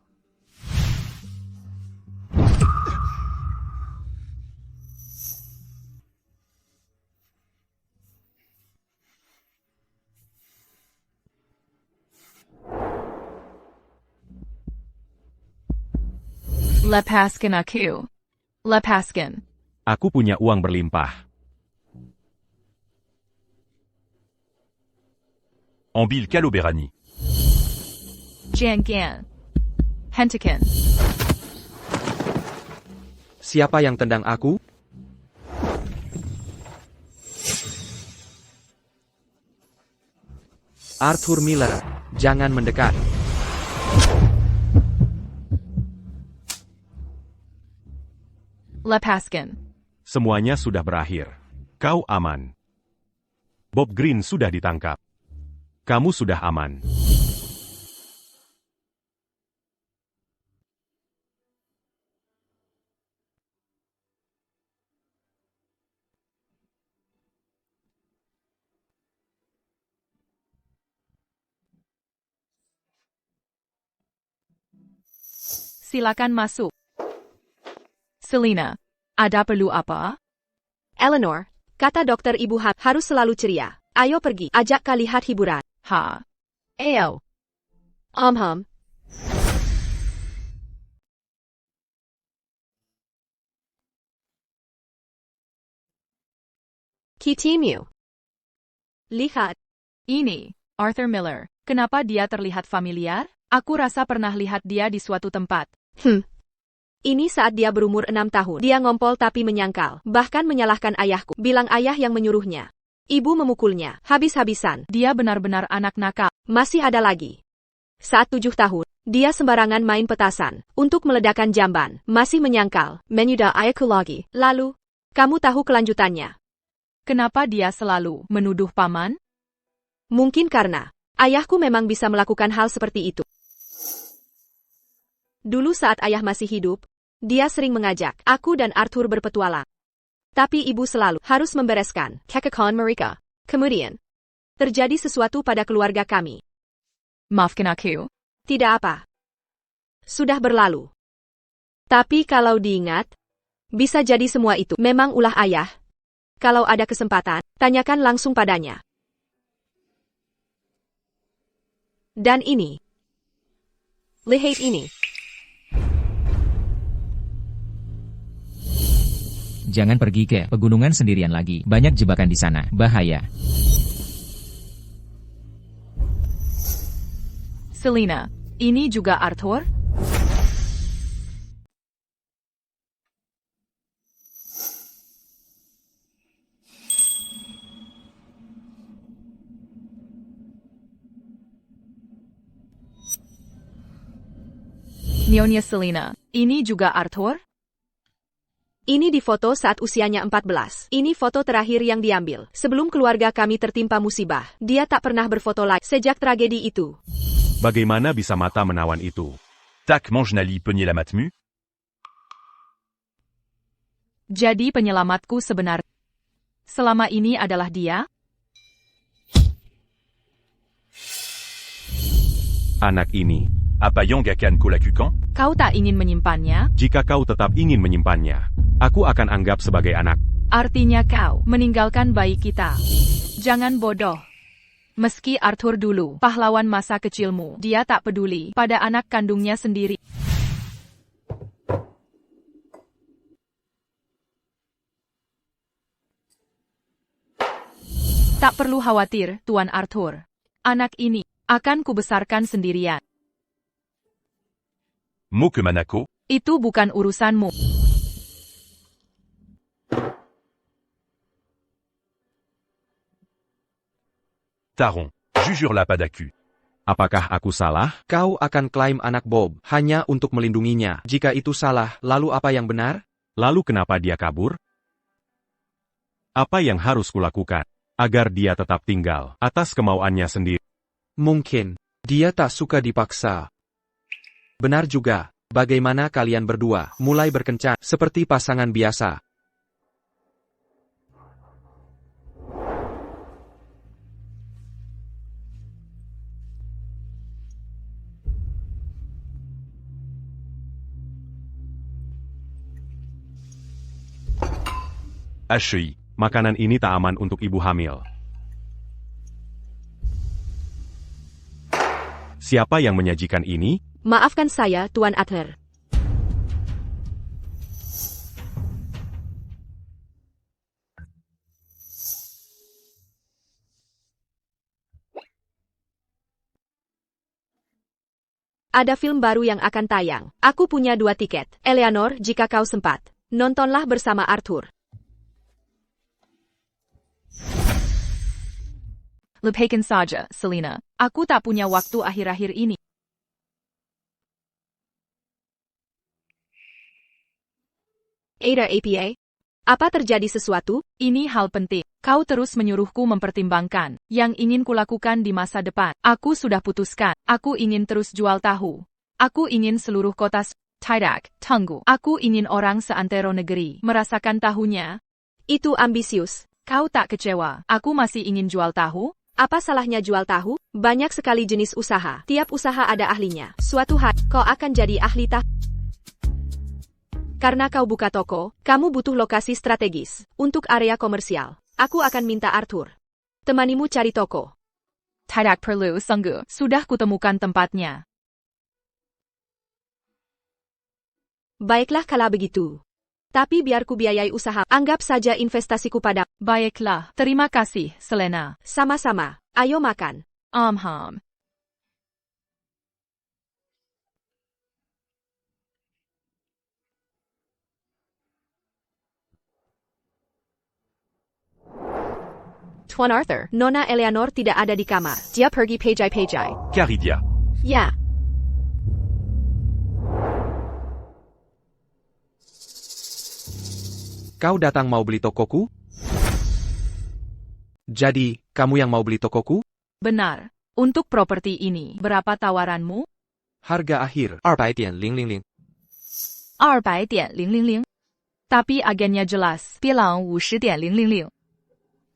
Lepaskan aku. Lepaskan. Aku punya uang berlimpah. Ambil Caloberani. Jangan. Hentikan. Siapa yang tendang aku? Arthur Miller, jangan mendekat. Lepaskan. Semuanya sudah berakhir. Kau aman. Bob Green sudah ditangkap. Kamu sudah aman. Silakan masuk. Selina, ada perlu apa? Eleanor, kata dokter ibu harus selalu ceria. Ayo pergi, ajak kau lihat hiburan. Ha. Ayo. Hum. Kitimu. Lihat. Ini, Arthur Miller. Kenapa dia terlihat familiar? Aku rasa pernah lihat dia di suatu tempat. Ini saat dia berumur 6 tahun. Dia ngompol tapi menyangkal. Bahkan menyalahkan ayahku. Bilang ayah yang menyuruhnya. Ibu memukulnya. Habis-habisan. Dia benar-benar anak nakal. Masih ada lagi. Saat 7 tahun, dia sembarangan main petasan. Untuk meledakkan jamban. Masih menyangkal. Menyudah ayahku lagi. Lalu, kamu tahu kelanjutannya. Kenapa dia selalu menuduh paman? Mungkin karena ayahku memang bisa melakukan hal seperti itu. Dulu saat ayah masih hidup, dia sering mengajak aku dan Arthur berpetualang. Tapi ibu selalu harus membereskan kekekalan mereka. Kemudian, terjadi sesuatu pada keluarga kami. Maafkan aku. Tidak apa. Sudah berlalu. Tapi kalau diingat, bisa jadi semua itu memang ulah ayah. Kalau ada kesempatan, tanyakan langsung padanya. Dan ini. Lihat ini. Jangan pergi ke pegunungan sendirian lagi. Banyak jebakan di sana. Bahaya. Selina, ini juga Arthur? Nyonya Selina, ini juga Arthur? Ini difoto saat usianya 14. Ini foto terakhir yang diambil. Sebelum keluarga kami tertimpa musibah. Dia tak pernah berfoto lagi sejak tragedi itu. Bagaimana bisa mata menawan itu? Tac mange Nali Penier la Matmu. Jadi penyelamatku sebenarnya selama ini adalah dia? Anak ini. Apa Yangakan Kolakukan? Kau tak ingin menyimpannya? Jika kau tetap ingin menyimpannya, aku akan anggap sebagai anak. Artinya kau meninggalkan bayi kita. Jangan bodoh. Meski Arthur dulu pahlawan masa kecilmu, dia tak peduli pada anak kandungnya sendiri. Tak perlu khawatir, Tuan Arthur. Anak ini akan kubesarkan sendirian. Moke Manako. Itu bukan urusanmu. Taron. Jujure-la padaku. Apakah aku salah? Kau akan klaim anak Bob hanya untuk melindunginya. Jika itu salah, lalu apa yang benar? Lalu kenapa dia kabur? Apa yang harus kulakukan? Agar dia tetap tinggal, atas kemauannya sendiri. Mungkin, dia tak suka dipaksa. Benar juga, bagaimana kalian berdua mulai berkencan seperti pasangan biasa. Ashley, makanan ini tak aman untuk ibu hamil. Siapa yang menyajikan ini? Maafkan saya, Tuan Arthur. Ada film baru yang akan tayang. Aku punya 2 tiket. Eleanor, jika kau sempat, nontonlah bersama Arthur. Lepaskan saja, Selina. Aku tak punya waktu akhir-akhir ini. Ada APA? Apa terjadi sesuatu? Ini hal penting. Kau terus menyuruhku mempertimbangkan yang ingin kulakukan di masa depan. Aku sudah putuskan. Aku ingin terus jual tahu. Aku ingin seluruh kota Tidak, tunggu. Aku ingin orang seantero negeri merasakan tahunya. Itu ambisius. Kau tak kecewa. Aku masih ingin jual tahu. Apa salahnya jual tahu? Banyak sekali jenis usaha. Tiap usaha ada ahlinya. Suatu hari, kau akan jadi ahli tahu. Karena kau buka toko, kamu butuh lokasi strategis. Untuk area komersial, aku akan minta Arthur temanimu cari toko. Tidak perlu, sungguh. Sudah kutemukan tempatnya. Baiklah kalau begitu. Tapi biar ku biayai usaha, anggap saja investasiku pada. Baiklah, terima kasih, Selena. Sama-sama, ayo makan. Ham. Tuan Arthur, Nona Eleanor tidak ada di kamar. Dia pergi pejai-pejai. Caridia. Ya. Kau datang mau beli tokoku? Jadi, kamu yang mau beli tokoku? Benar. Untuk properti ini, berapa tawaranmu? Harga akhir, 200.000. 200.000. Tapi agennya jelas, bilang 50.000.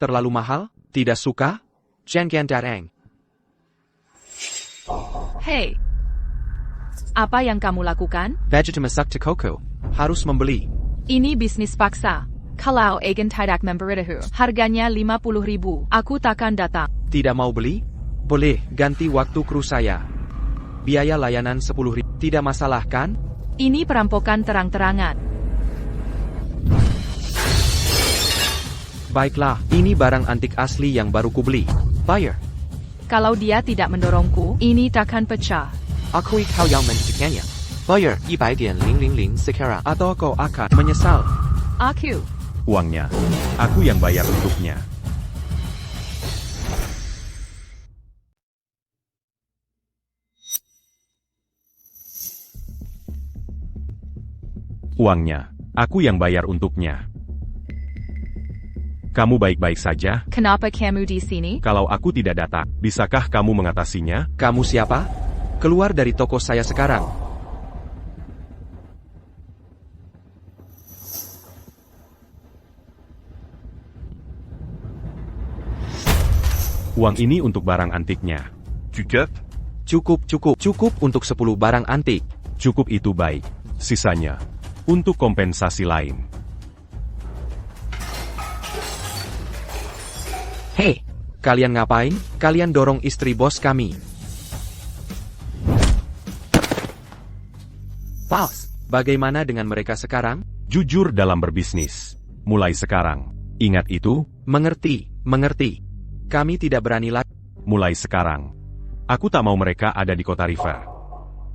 Terlalu mahal? Tidak suka? Jangan darang. Hei. Apa yang kamu lakukan? Budget masak toko. Harus membeli. Ini bisnis paksa. Kalau agen tidak memberitahu, harganya 50.000. Aku takkan datang. Tidak mau beli? Boleh, ganti waktu kru saya. Biaya layanan 10.000. Tidak masalah kan? Ini perampokan terang-terangan. Baiklah, ini barang antik asli yang baru kubeli. Bayar. Kalau dia tidak mendorongku, ini takkan pecah. Aku kau yang mencetaknya. Bayar 100.000 sekarang atau kau akan menyesal. Aku. Uangnya. Aku yang bayar untuknya. Uangnya. Aku yang bayar untuknya. Kamu baik-baik saja? Kenapa kamu di sini? Kalau aku tidak datang, bisakah kamu mengatasinya? Kamu siapa? Keluar dari toko saya sekarang. Uang ini untuk barang antiknya. Cukup? Cukup untuk 10 barang antik. Cukup itu baik. Sisanya, untuk kompensasi lain. Hei, kalian ngapain? Kalian dorong istri bos kami. Bos, bagaimana dengan mereka sekarang? Jujur dalam berbisnis. Mulai sekarang. Ingat itu? Mengerti. Kami tidak berani lagi. Mulai sekarang. Aku tak mau mereka ada di kota River.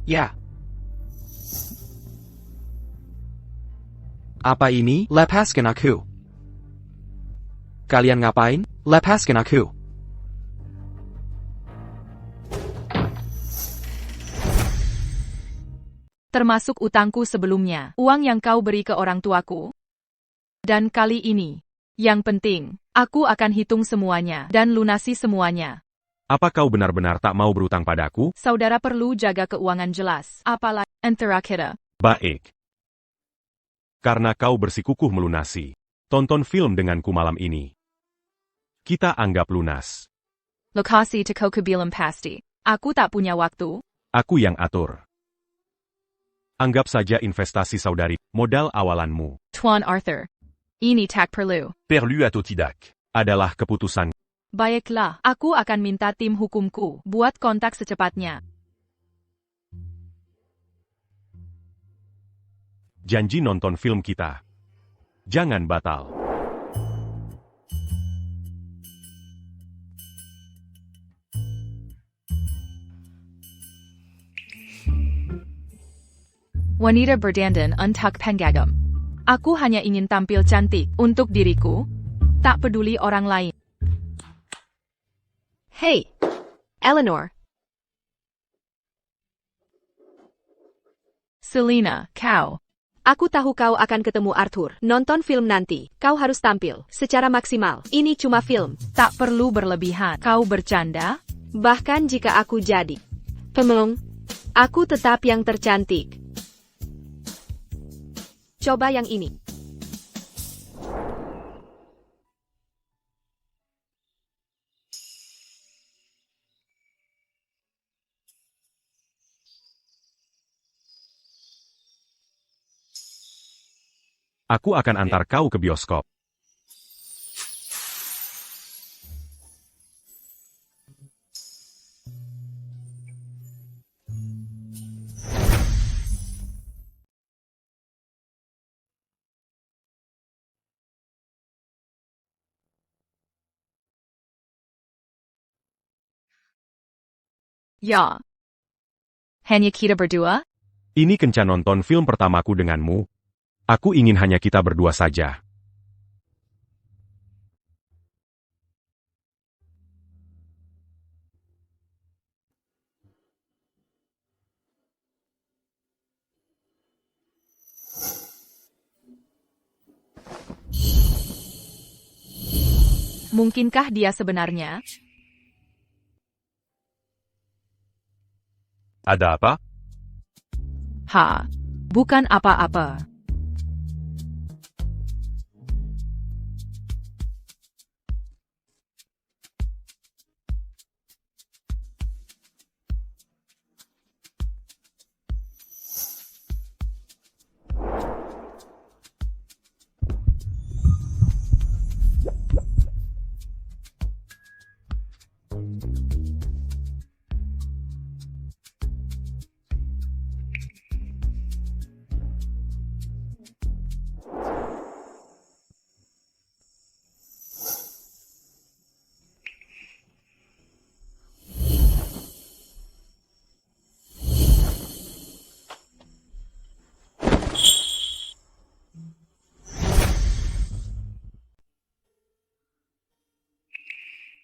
Ya. Apa ini? Lepaskan aku. Kalian ngapain? Lepaskan aku. Termasuk utangku sebelumnya, uang yang kau beri ke orang tuaku. Dan kali ini, Yang penting, aku akan hitung semuanya dan lunasi semuanya. Apa kau benar-benar tak mau berutang padaku? Saudara perlu jaga keuangan jelas. Apalagi antara kita. Baik. Karena kau bersikukuh melunasi. Tonton film denganku malam ini. Kita anggap lunas. Lokasi teko kebilang pasti. Aku tak punya waktu. Aku yang atur. Anggap saja investasi saudari, modal awalanmu. Tuan Arthur. Ini tak perlu. Perlu atau tidak? Adalah keputusan. Baiklah, aku akan minta tim hukumku buat kontak secepatnya. Janji nonton film kita. Jangan batal. Wanita berdandan untuk penggagam. Aku hanya ingin tampil cantik untuk diriku. Tak peduli orang lain. Hey, Eleanor. Selina, kau. Aku tahu kau akan ketemu Arthur. Nonton film nanti. Kau harus tampil secara maksimal. Ini cuma film. Tak perlu berlebihan. Kau bercanda? Bahkan jika aku jadi pemulung, aku tetap yang tercantik. Coba yang ini. Aku akan antar kau ke bioskop. Ya. Hanya kita berdua? Ini kencan nonton film pertamaku denganmu. Aku ingin hanya kita berdua saja. Mungkinkah dia sebenarnya? Ada apa? Bukan apa-apa.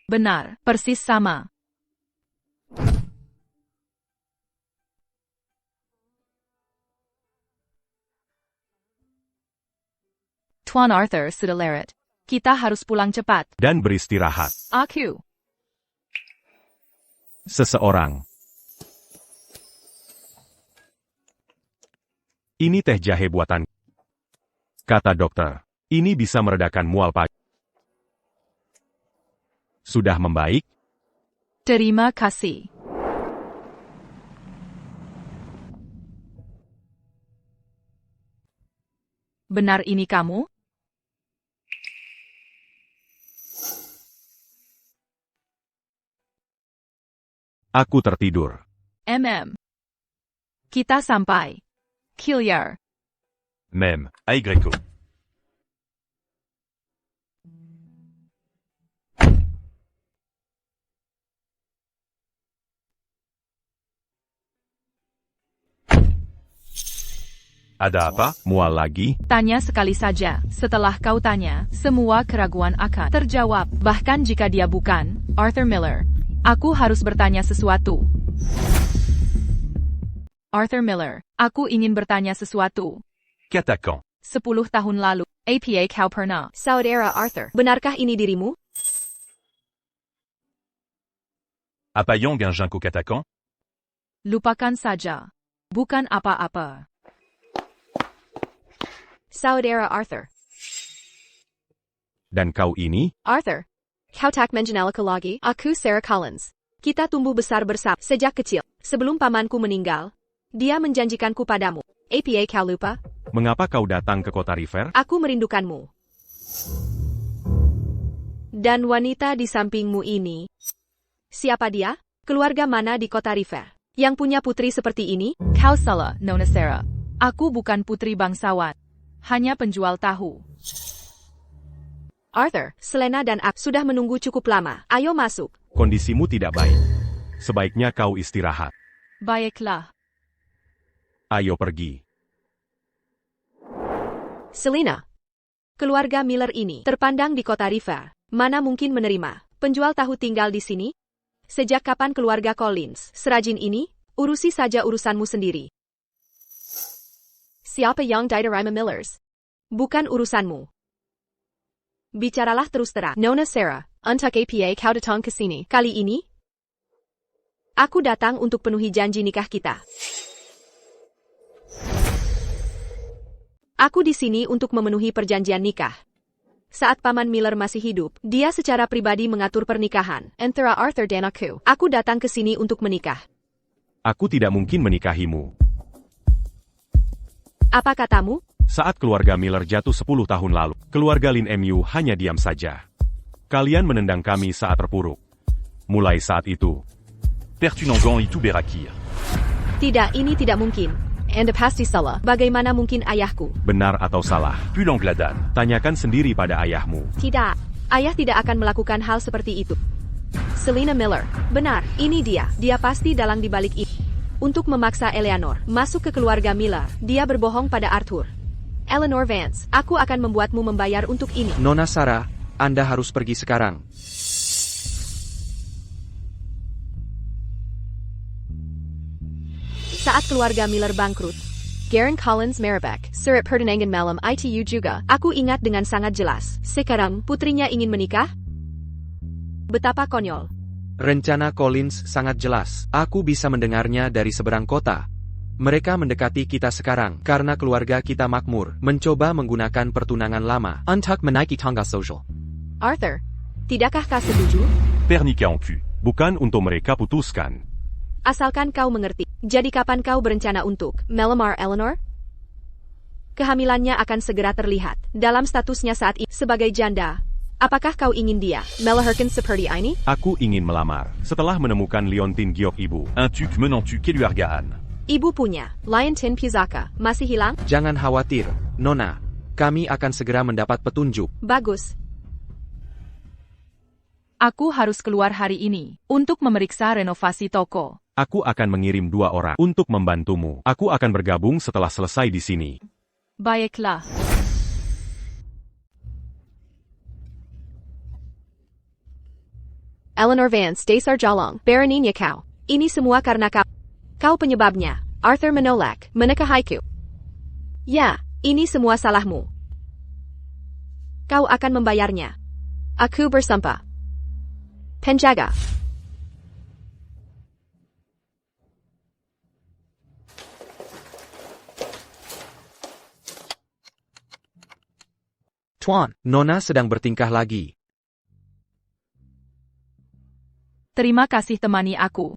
Benar, persis sama. Tuan Arthur sudah leret. Kita harus pulang cepat. Dan beristirahat. Aku. Seseorang. Ini teh jahe buatan. Kata dokter. Ini bisa meredakan mual pagi. Sudah membaik? Terima kasih. Benar ini kamu? Aku tertidur. Kita sampai. Kiliar. Même, à Y. Ada apa? Mual lagi? Tanya sekali saja. Setelah kau tanya, semua keraguan akan terjawab. Bahkan jika dia bukan Arthur Miller. Aku harus bertanya sesuatu. Arthur Miller, aku ingin bertanya sesuatu. Qu'attaquant? 10 tahun lalu, Apa kau pernah? Saudara Arthur, benarkah ini dirimu? Apa Yang un junko katakan? Lupakan saja. Bukan apa-apa. Saudara Arthur. Dan kau ini? Arthur. Kau tak mengenalku lagi? Aku Sarah Collins. Kita tumbuh besar bersama sejak kecil. Sebelum pamanku meninggal, dia menjanjikanku padamu. Apa kau lupa? Mengapa kau datang ke kota River? Aku merindukanmu. Dan wanita di sampingmu ini. Siapa dia? Keluarga mana di kota River? Yang punya putri seperti ini? Kau salah, Nona Sarah. Aku bukan putri bangsawan. Hanya penjual tahu. Arthur, Selena dan aku sudah menunggu cukup lama. Ayo masuk. Kondisimu tidak baik. Sebaiknya kau istirahat. Baiklah. Ayo pergi. Selena. Keluarga Miller ini terpandang di kota River. Mana mungkin menerima penjual tahu tinggal di sini? Sejak kapan keluarga Collins serajin ini? Urusi saja urusanmu sendiri. Siapa yang diterima Millers? Bukan urusanmu. Bicaralah terus terang. Nona Sarah, untuk apa kau datang ke sini kali ini? Aku datang untuk penuhi janji nikah kita. Aku di sini untuk memenuhi perjanjian nikah. Saat Paman Miller masih hidup, dia secara pribadi mengatur pernikahan antara Arthur dan aku. Aku datang ke sini untuk menikah. Aku tidak mungkin menikahimu. Apa katamu? Saat keluarga Miller jatuh 10 tahun lalu, keluarga Lin Mu hanya diam saja. Kalian menendang kami saat terpuruk. Mulai saat itu, Pertunangan itu berakir. Tidak, ini tidak mungkin. Anda pasti salah. Bagaimana mungkin ayahku? benar atau salah? Pulang gladan. Tanyakan sendiri pada ayahmu. Tidak. Ayah tidak akan melakukan hal seperti itu. Selena Miller. Benar, ini dia. Dia pasti dalang di balik itu. Untuk memaksa Eleanor masuk ke keluarga Miller, dia berbohong pada Arthur. Eleanor Vance, aku akan membuatmu membayar untuk ini. Nona Sarah, Anda harus pergi sekarang. Saat keluarga Miller bangkrut, Garen Collins Merriback, Surat Pertunangan Malam ITU juga, aku ingat dengan sangat jelas. Sekarang, putrinya ingin menikah? Betapa konyol. Rencana Collins sangat jelas. Aku bisa mendengarnya dari seberang kota. Mereka mendekati kita sekarang karena keluarga kita makmur, mencoba menggunakan pertunangan lama untuk menaiki tangga sosial. Arthur, tidakkah kau setuju? Pernika en cul. Bukan untuk mereka putuskan. Asalkan kau mengerti. Jadi kapan kau berencana untuk melamar Eleanor? Kehamilannya akan segera terlihat dalam statusnya saat ini sebagai janda. Apakah kau ingin dia melahirkan seperti ini? Aku ingin melamar. Setelah menemukan Leontine Giok ibu. Un tuc menant tu keluargaan. Ibu punya, Leontine Pizaka, masih hilang? Jangan khawatir, Nona. Kami akan segera mendapat petunjuk. Bagus. Aku harus keluar hari ini untuk memeriksa renovasi toko. Aku akan mengirim 2 orang untuk membantumu. Aku akan bergabung setelah selesai di sini. Baiklah. Eleanor Vance, Dasar Jalong, Baroninya kau. Ini semua karena kau. Kau penyebabnya. Arthur menolak, menikahiku. Ya, ini semua salahmu. Kau akan membayarnya. Aku bersumpah. Penjaga. Tuan, Nona sedang bertingkah lagi. Terima kasih temani aku.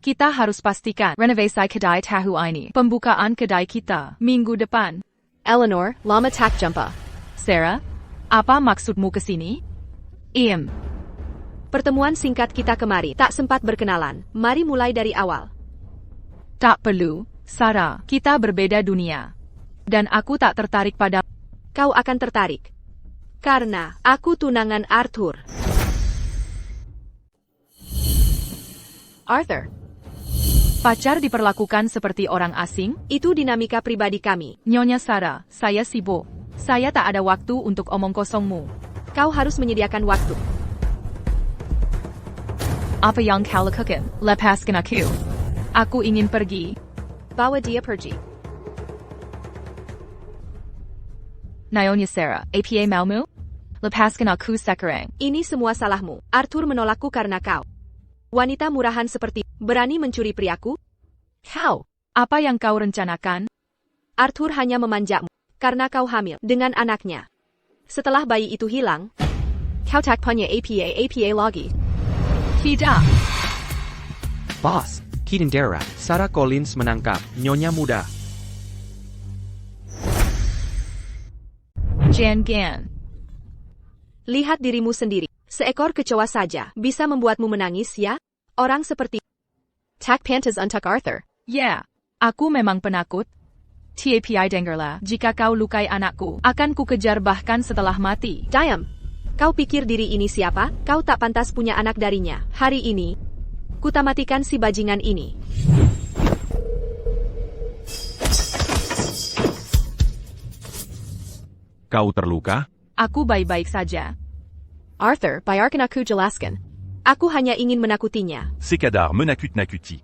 Kita harus pastikan renovasi kedai tahu ini. Pembukaan kedai kita minggu depan. Eleanor, lama tak jumpa. Sarah, apa maksudmu ke sini? Pertemuan singkat kita kemarin tak sempat berkenalan. Mari mulai dari awal. Tak perlu, Sarah. Kita berbeda dunia. Dan aku tak tertarik pada... Kau akan tertarik. Karena aku tunangan Arthur. Arthur. Pacar diperlakukan seperti orang asing? Itu dinamika pribadi kami. Nyonya Sarah, saya sibuk. Saya tak ada waktu untuk omong kosongmu. Kau harus menyediakan waktu. Apa yang kau lakukan? Lepaskan aku. Aku ingin pergi. Bawa dia pergi. Nyonya Sarah, APA maumu? Lepaskan aku sekarang. Ini semua salahmu. Arthur menolakku karena kau. Wanita murahan seperti berani mencuri priaku? Kau, apa yang kau rencanakan? Arthur hanya memanjamu karena kau hamil dengan anaknya. Setelah bayi itu hilang, kau tak punya APA lagi. Tidak. Boss, Kidendera, Sarah Collins menangkap nyonya muda. Jangan. Lihat dirimu sendiri. Seekor kecoa saja bisa membuatmu menangis ya? Orang seperti tak pantas untuk Arthur. Ya, aku memang penakut. TAPI dengarlah, jika kau lukai anakku, akan kukejar bahkan setelah mati. Diam. Kau pikir diri ini siapa? Kau tak pantas punya anak darinya. Hari ini, kutamatikan si bajingan ini. Kau terluka? Aku baik-baik saja. Arthur, biarkan aku jelaskan. Aku hanya ingin menakutinya. Sekadar menakut-nakuti.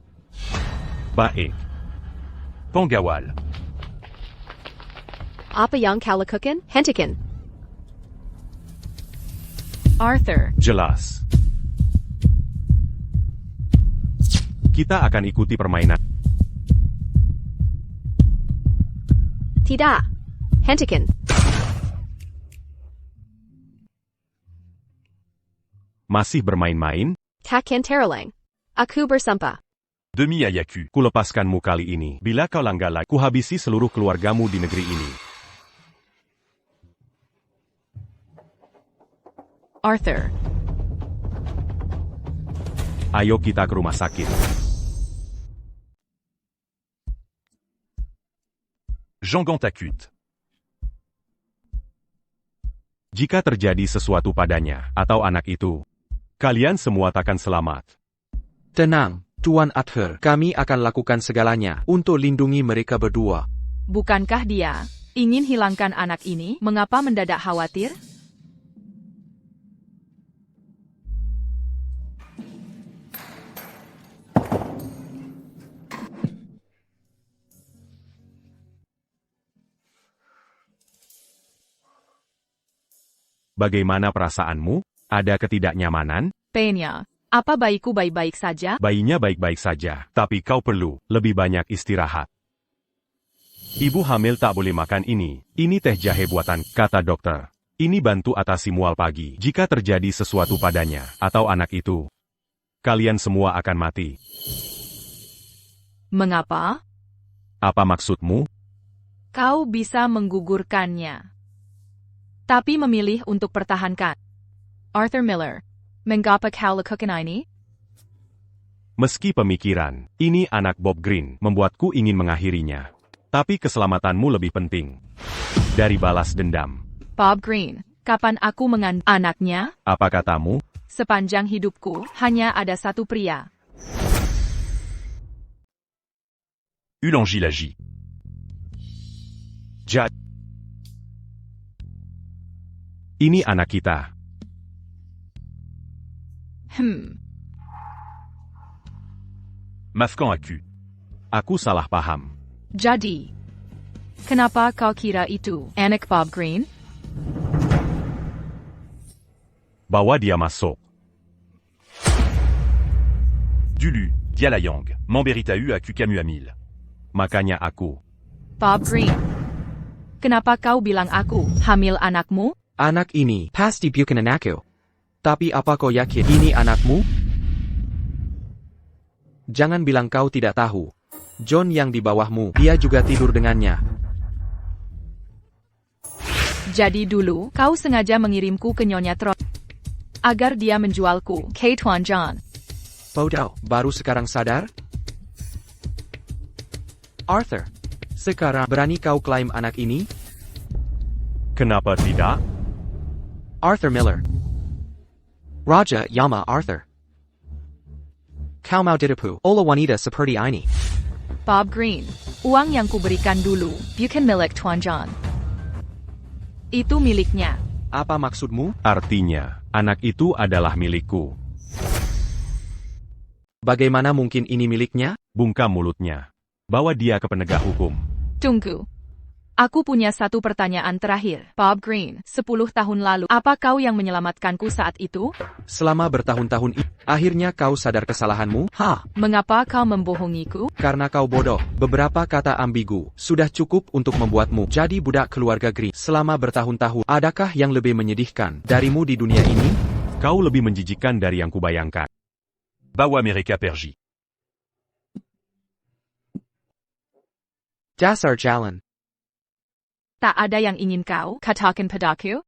Baik. Pengawal. Apa yang kau lakukan? Hentikan. Arthur, Jelas. Kita akan ikuti permainan. Tidak. Hentikan. Masih bermain-main? Takkan tereleng. Aku bersumpah. Demi Ayaku. Kulepaskanmu kali ini. Bila kau langgar lagi, kuhabisi seluruh keluargamu di negeri ini. Arthur, Ayo kita ke rumah sakit. Jangan takut. Jika terjadi sesuatu padanya, atau anak itu, kalian semua takkan selamat. Tenang, Tuan Arthur. Kami akan lakukan segalanya untuk lindungi mereka berdua. bukankah dia ingin hilangkan anak ini? Mengapa mendadak khawatir? Bagaimana perasaanmu? Ada ketidaknyamanan? Penya, apa bayiku baik-baik saja? Bayinya baik-baik saja, tapi kau perlu lebih banyak istirahat. Ibu hamil tak boleh makan ini. Ini teh jahe buatan, kata dokter. Ini bantu atasi mual pagi. Jika terjadi sesuatu padanya, atau anak itu, kalian semua akan mati. Mengapa? Apa maksudmu? Kau bisa menggugurkannya, tapi memilih untuk pertahankan. Arthur Miller, mengapa kau lakukan ini? Meski pemikiran, ini anak Bob Green, membuatku ingin mengakhirinya. Tapi keselamatanmu lebih penting dari balas dendam. Bob Green, kapan aku mengandung anaknya? Apa katamu? Sepanjang hidupku, hanya ada satu pria. Ulangi-lagi. Ini anak kita. Mafkan aku. Aku salah paham. Jadi, kenapa kau kira itu anak Bob Green? Bawa dia masuk. Dulu, Dialayang, Mamberitahu aku Camu Amil. Makanya aku. Bob Green, kenapa kau bilang aku hamil anakmu? Anak ini pasti bukan anakku. Tapi apa kau yakin ini anakmu? Jangan bilang kau tidak tahu. John yang di bawahmu, dia juga tidur dengannya. Jadi dulu, kau sengaja mengirimku ke Nyonya Tro agar dia menjualku ke Tuan John. Bodoh, baru sekarang sadar? Arthur, sekarang berani kau klaim anak ini? Kenapa tidak? Arthur Miller. Raja Yama Arthur. Kau mau ditipu oleh wanita seperti ini? Bob Green, uang yang kuberikan dulu, bukan milik Tuan John. Itu miliknya. Apa maksudmu? Artinya, anak itu adalah milikku. Bagaimana mungkin ini miliknya? Bungkam mulutnya. Bawa dia ke penegak hukum. Tunggu. Aku punya satu pertanyaan terakhir. Bob Green, 10 tahun lalu, apa kau yang menyelamatkanku saat itu? Selama bertahun-tahun akhirnya kau sadar kesalahanmu? Mengapa kau membohongiku? Karena kau bodoh. Beberapa kata ambigu sudah cukup untuk membuatmu jadi budak keluarga Green selama bertahun-tahun. Adakah yang lebih menyedihkan darimu di dunia ini? Kau lebih menjijikkan dari yang kubayangkan. Bawa mereka pergi. Dasar jalan. Tak ada yang ingin kau katakan padaku?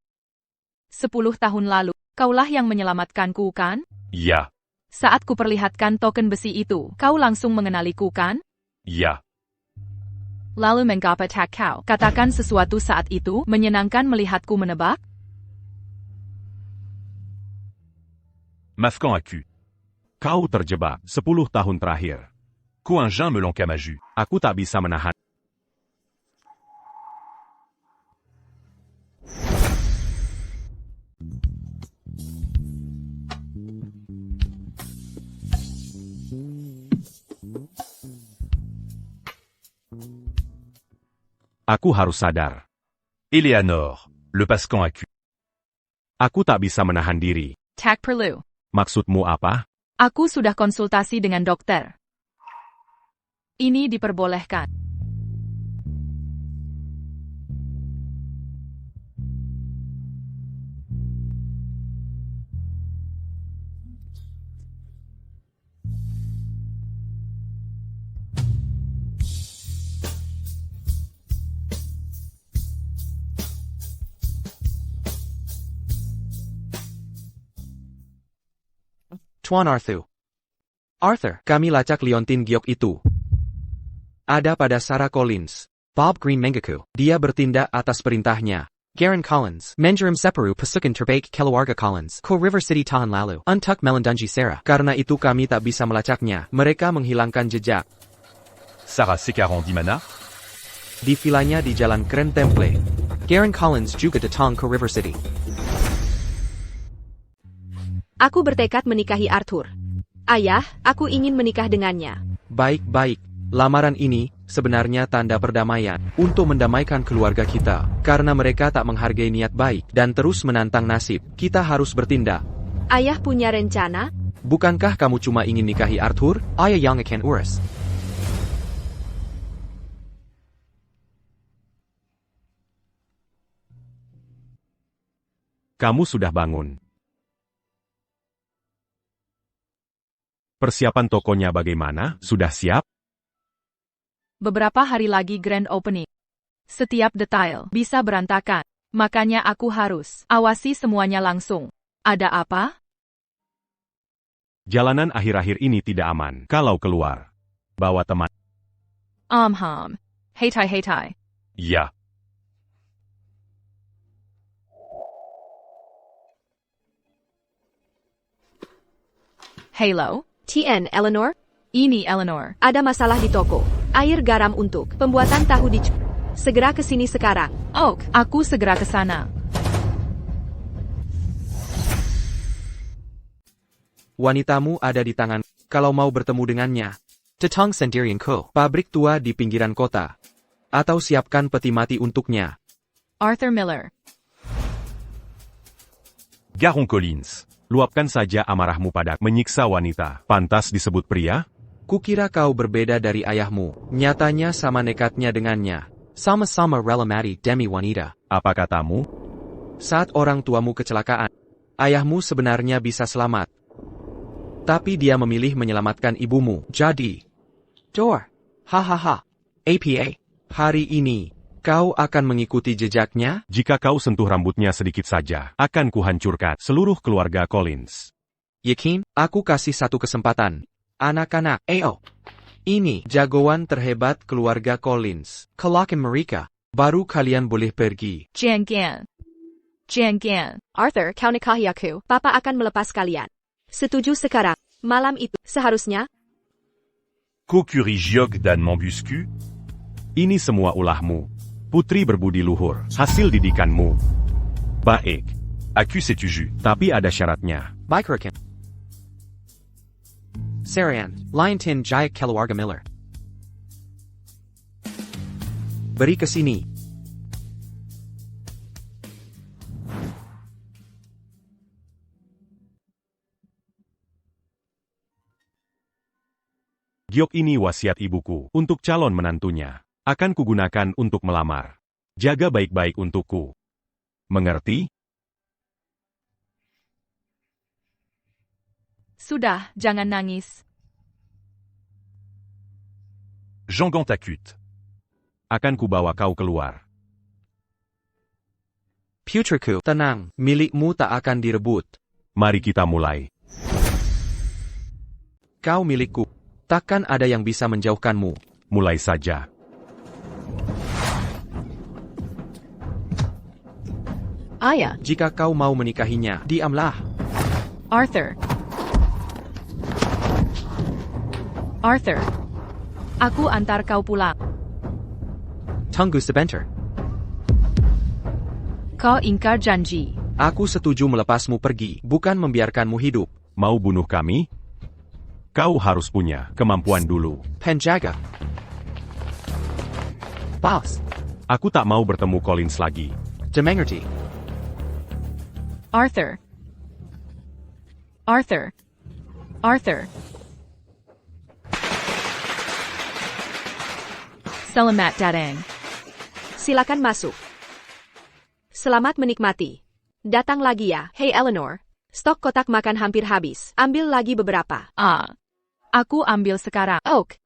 10 tahun lalu, kaulah yang menyelamatkanku kan? Ya, Saat kuperlihatkan token besi itu, kau langsung mengenaliku kan? ya. Lalu mengapa tak kau katakan sesuatu saat itu menyenangkan melihatku menebak? Mafcan a cu. Kau terjebak 10 tahun terakhir. Coingin melon camaju. Aku tak bisa menahan. Aku harus sadar. Eleanor, le Pascan a cu. Aku tak bisa menahan diri. Tak perlu. Maksudmu apa? Aku sudah konsultasi dengan dokter. Ini diperbolehkan. Tuan Arthur. Arthur, kami lacak liontin giok itu. Ada pada Sarah Collins. Bob Green Mengaku. Dia bertindak atas perintahnya. Garen Collins. Menjerum separu pasukan terbaik keluarga Collins. Ko River City tahun lalu. Untuk melindungi Sarah. Karena itu kami tak bisa melacaknya. Mereka menghilangkan jejak. Sarah Secaran d'Imana. Di vilanya di Jalan Keren Temple. Garen Collins juga datang ke River City. Aku bertekad menikahi Arthur. Ayah, aku ingin menikah dengannya. Baik-baik. Lamaran ini sebenarnya tanda perdamaian untuk mendamaikan keluarga kita. Karena mereka tak menghargai niat baik dan terus menantang nasib. Kita harus bertindak. Ayah punya rencana? Bukankah kamu cuma ingin nikahi Arthur? Ayah yang akan urus. Kamu sudah bangun. Persiapan tokonya bagaimana? Sudah siap? Beberapa hari lagi grand opening. Setiap detail bisa berantakan. Makanya aku harus awasi semuanya langsung. Ada apa? Jalanan akhir-akhir ini tidak aman. Kalau keluar, bawa teman. Heitai. Ya. Halo? TN, Eleanor? Ini Eleanor. Ada masalah di toko. Air garam untuk pembuatan tahu di... Segera ke sini sekarang. Oak, aku segera ke sana. Wanitamu ada di tangan. Kalau mau bertemu dengannya, datang sendirian ke pabrik tua di pinggiran kota. Atau siapkan peti mati untuknya. Arthur Miller. Garon Collins. Luapkan saja amarahmu pada menyiksa wanita. Pantas disebut pria? Kukira kau berbeda dari ayahmu. Nyatanya sama nekatnya dengannya. Sama-sama rela mati demi wanita. Apa katamu? Saat orang tuamu kecelakaan, ayahmu sebenarnya bisa selamat. Tapi dia memilih menyelamatkan ibumu. Jadi, Dor. Hahaha. APA. Hari ini, kau akan mengikuti jejaknya? Jika kau sentuh rambutnya sedikit saja, akan kuhancurkan seluruh keluarga Collins. Yakin? Aku kasih satu kesempatan. Anak-anak, ini jagoan terhebat keluarga Collins. Kalakan mereka, baru kalian boleh pergi. Jian Gan. Arthur, kau nikahi aku. Papa akan melepas kalian. Setuju sekarang. Malam itu, seharusnya... Kokuri Giok dan Montbuscu. Ini semua ulahmu. Putri berbudi luhur, hasil didikanmu. Baik. Aku setuju. Tapi ada syaratnya. Baik rekan. Sarian, Liontin Jaya Keluarga Miller. Beri ke sini. Giok ini wasiat ibuku untuk calon menantunya. Akan kugunakan untuk melamar. Jaga baik-baik untukku. Mengerti? Sudah, jangan nangis. Jangan takut. Akan kubawa kau keluar. Putriku, tenang, milikmu tak akan direbut. Mari kita mulai. Kau milikku. Takkan ada yang bisa menjauhkanmu. Mulai saja. Ayah, Jika kau mau menikahinya, diamlah. Arthur. Arthur. Aku antar kau pulang. Tunggu sebentar. Kau ingkar janji. Aku setuju melepasmu pergi, bukan membiarkanmu hidup. Mau bunuh kami? Kau harus punya kemampuan dulu. Penjaga. Boss. Aku tak mau bertemu Collins lagi. Dimengerti. Arthur. Arthur. Arthur. Selamat datang. Silakan masuk. Selamat menikmati. Datang lagi ya, hey Eleanor. Stok kotak makan hampir habis. Ambil lagi beberapa. Aku ambil sekarang. Oak.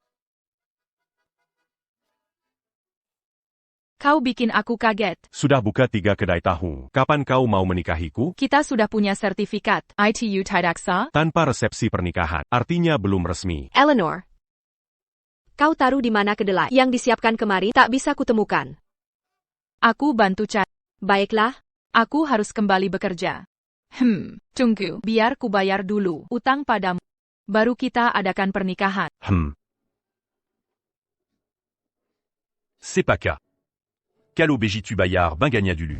Kau bikin aku kaget. Sudah buka 3 kedai tahu. Kapan kau mau menikahiku? Kita sudah punya sertifikat. ITU Tidaksa. Tanpa resepsi pernikahan. Artinya belum resmi. Eleanor. Kau taruh di mana kedelai yang disiapkan kemari tak bisa kutemukan. Aku bantu cari. Baiklah. Aku harus kembali bekerja. Tunggu. Biar ku bayar dulu utang padamu. Baru kita adakan pernikahan. C'est pas cas. Calo Bégitu Bayard ben gagna du lu.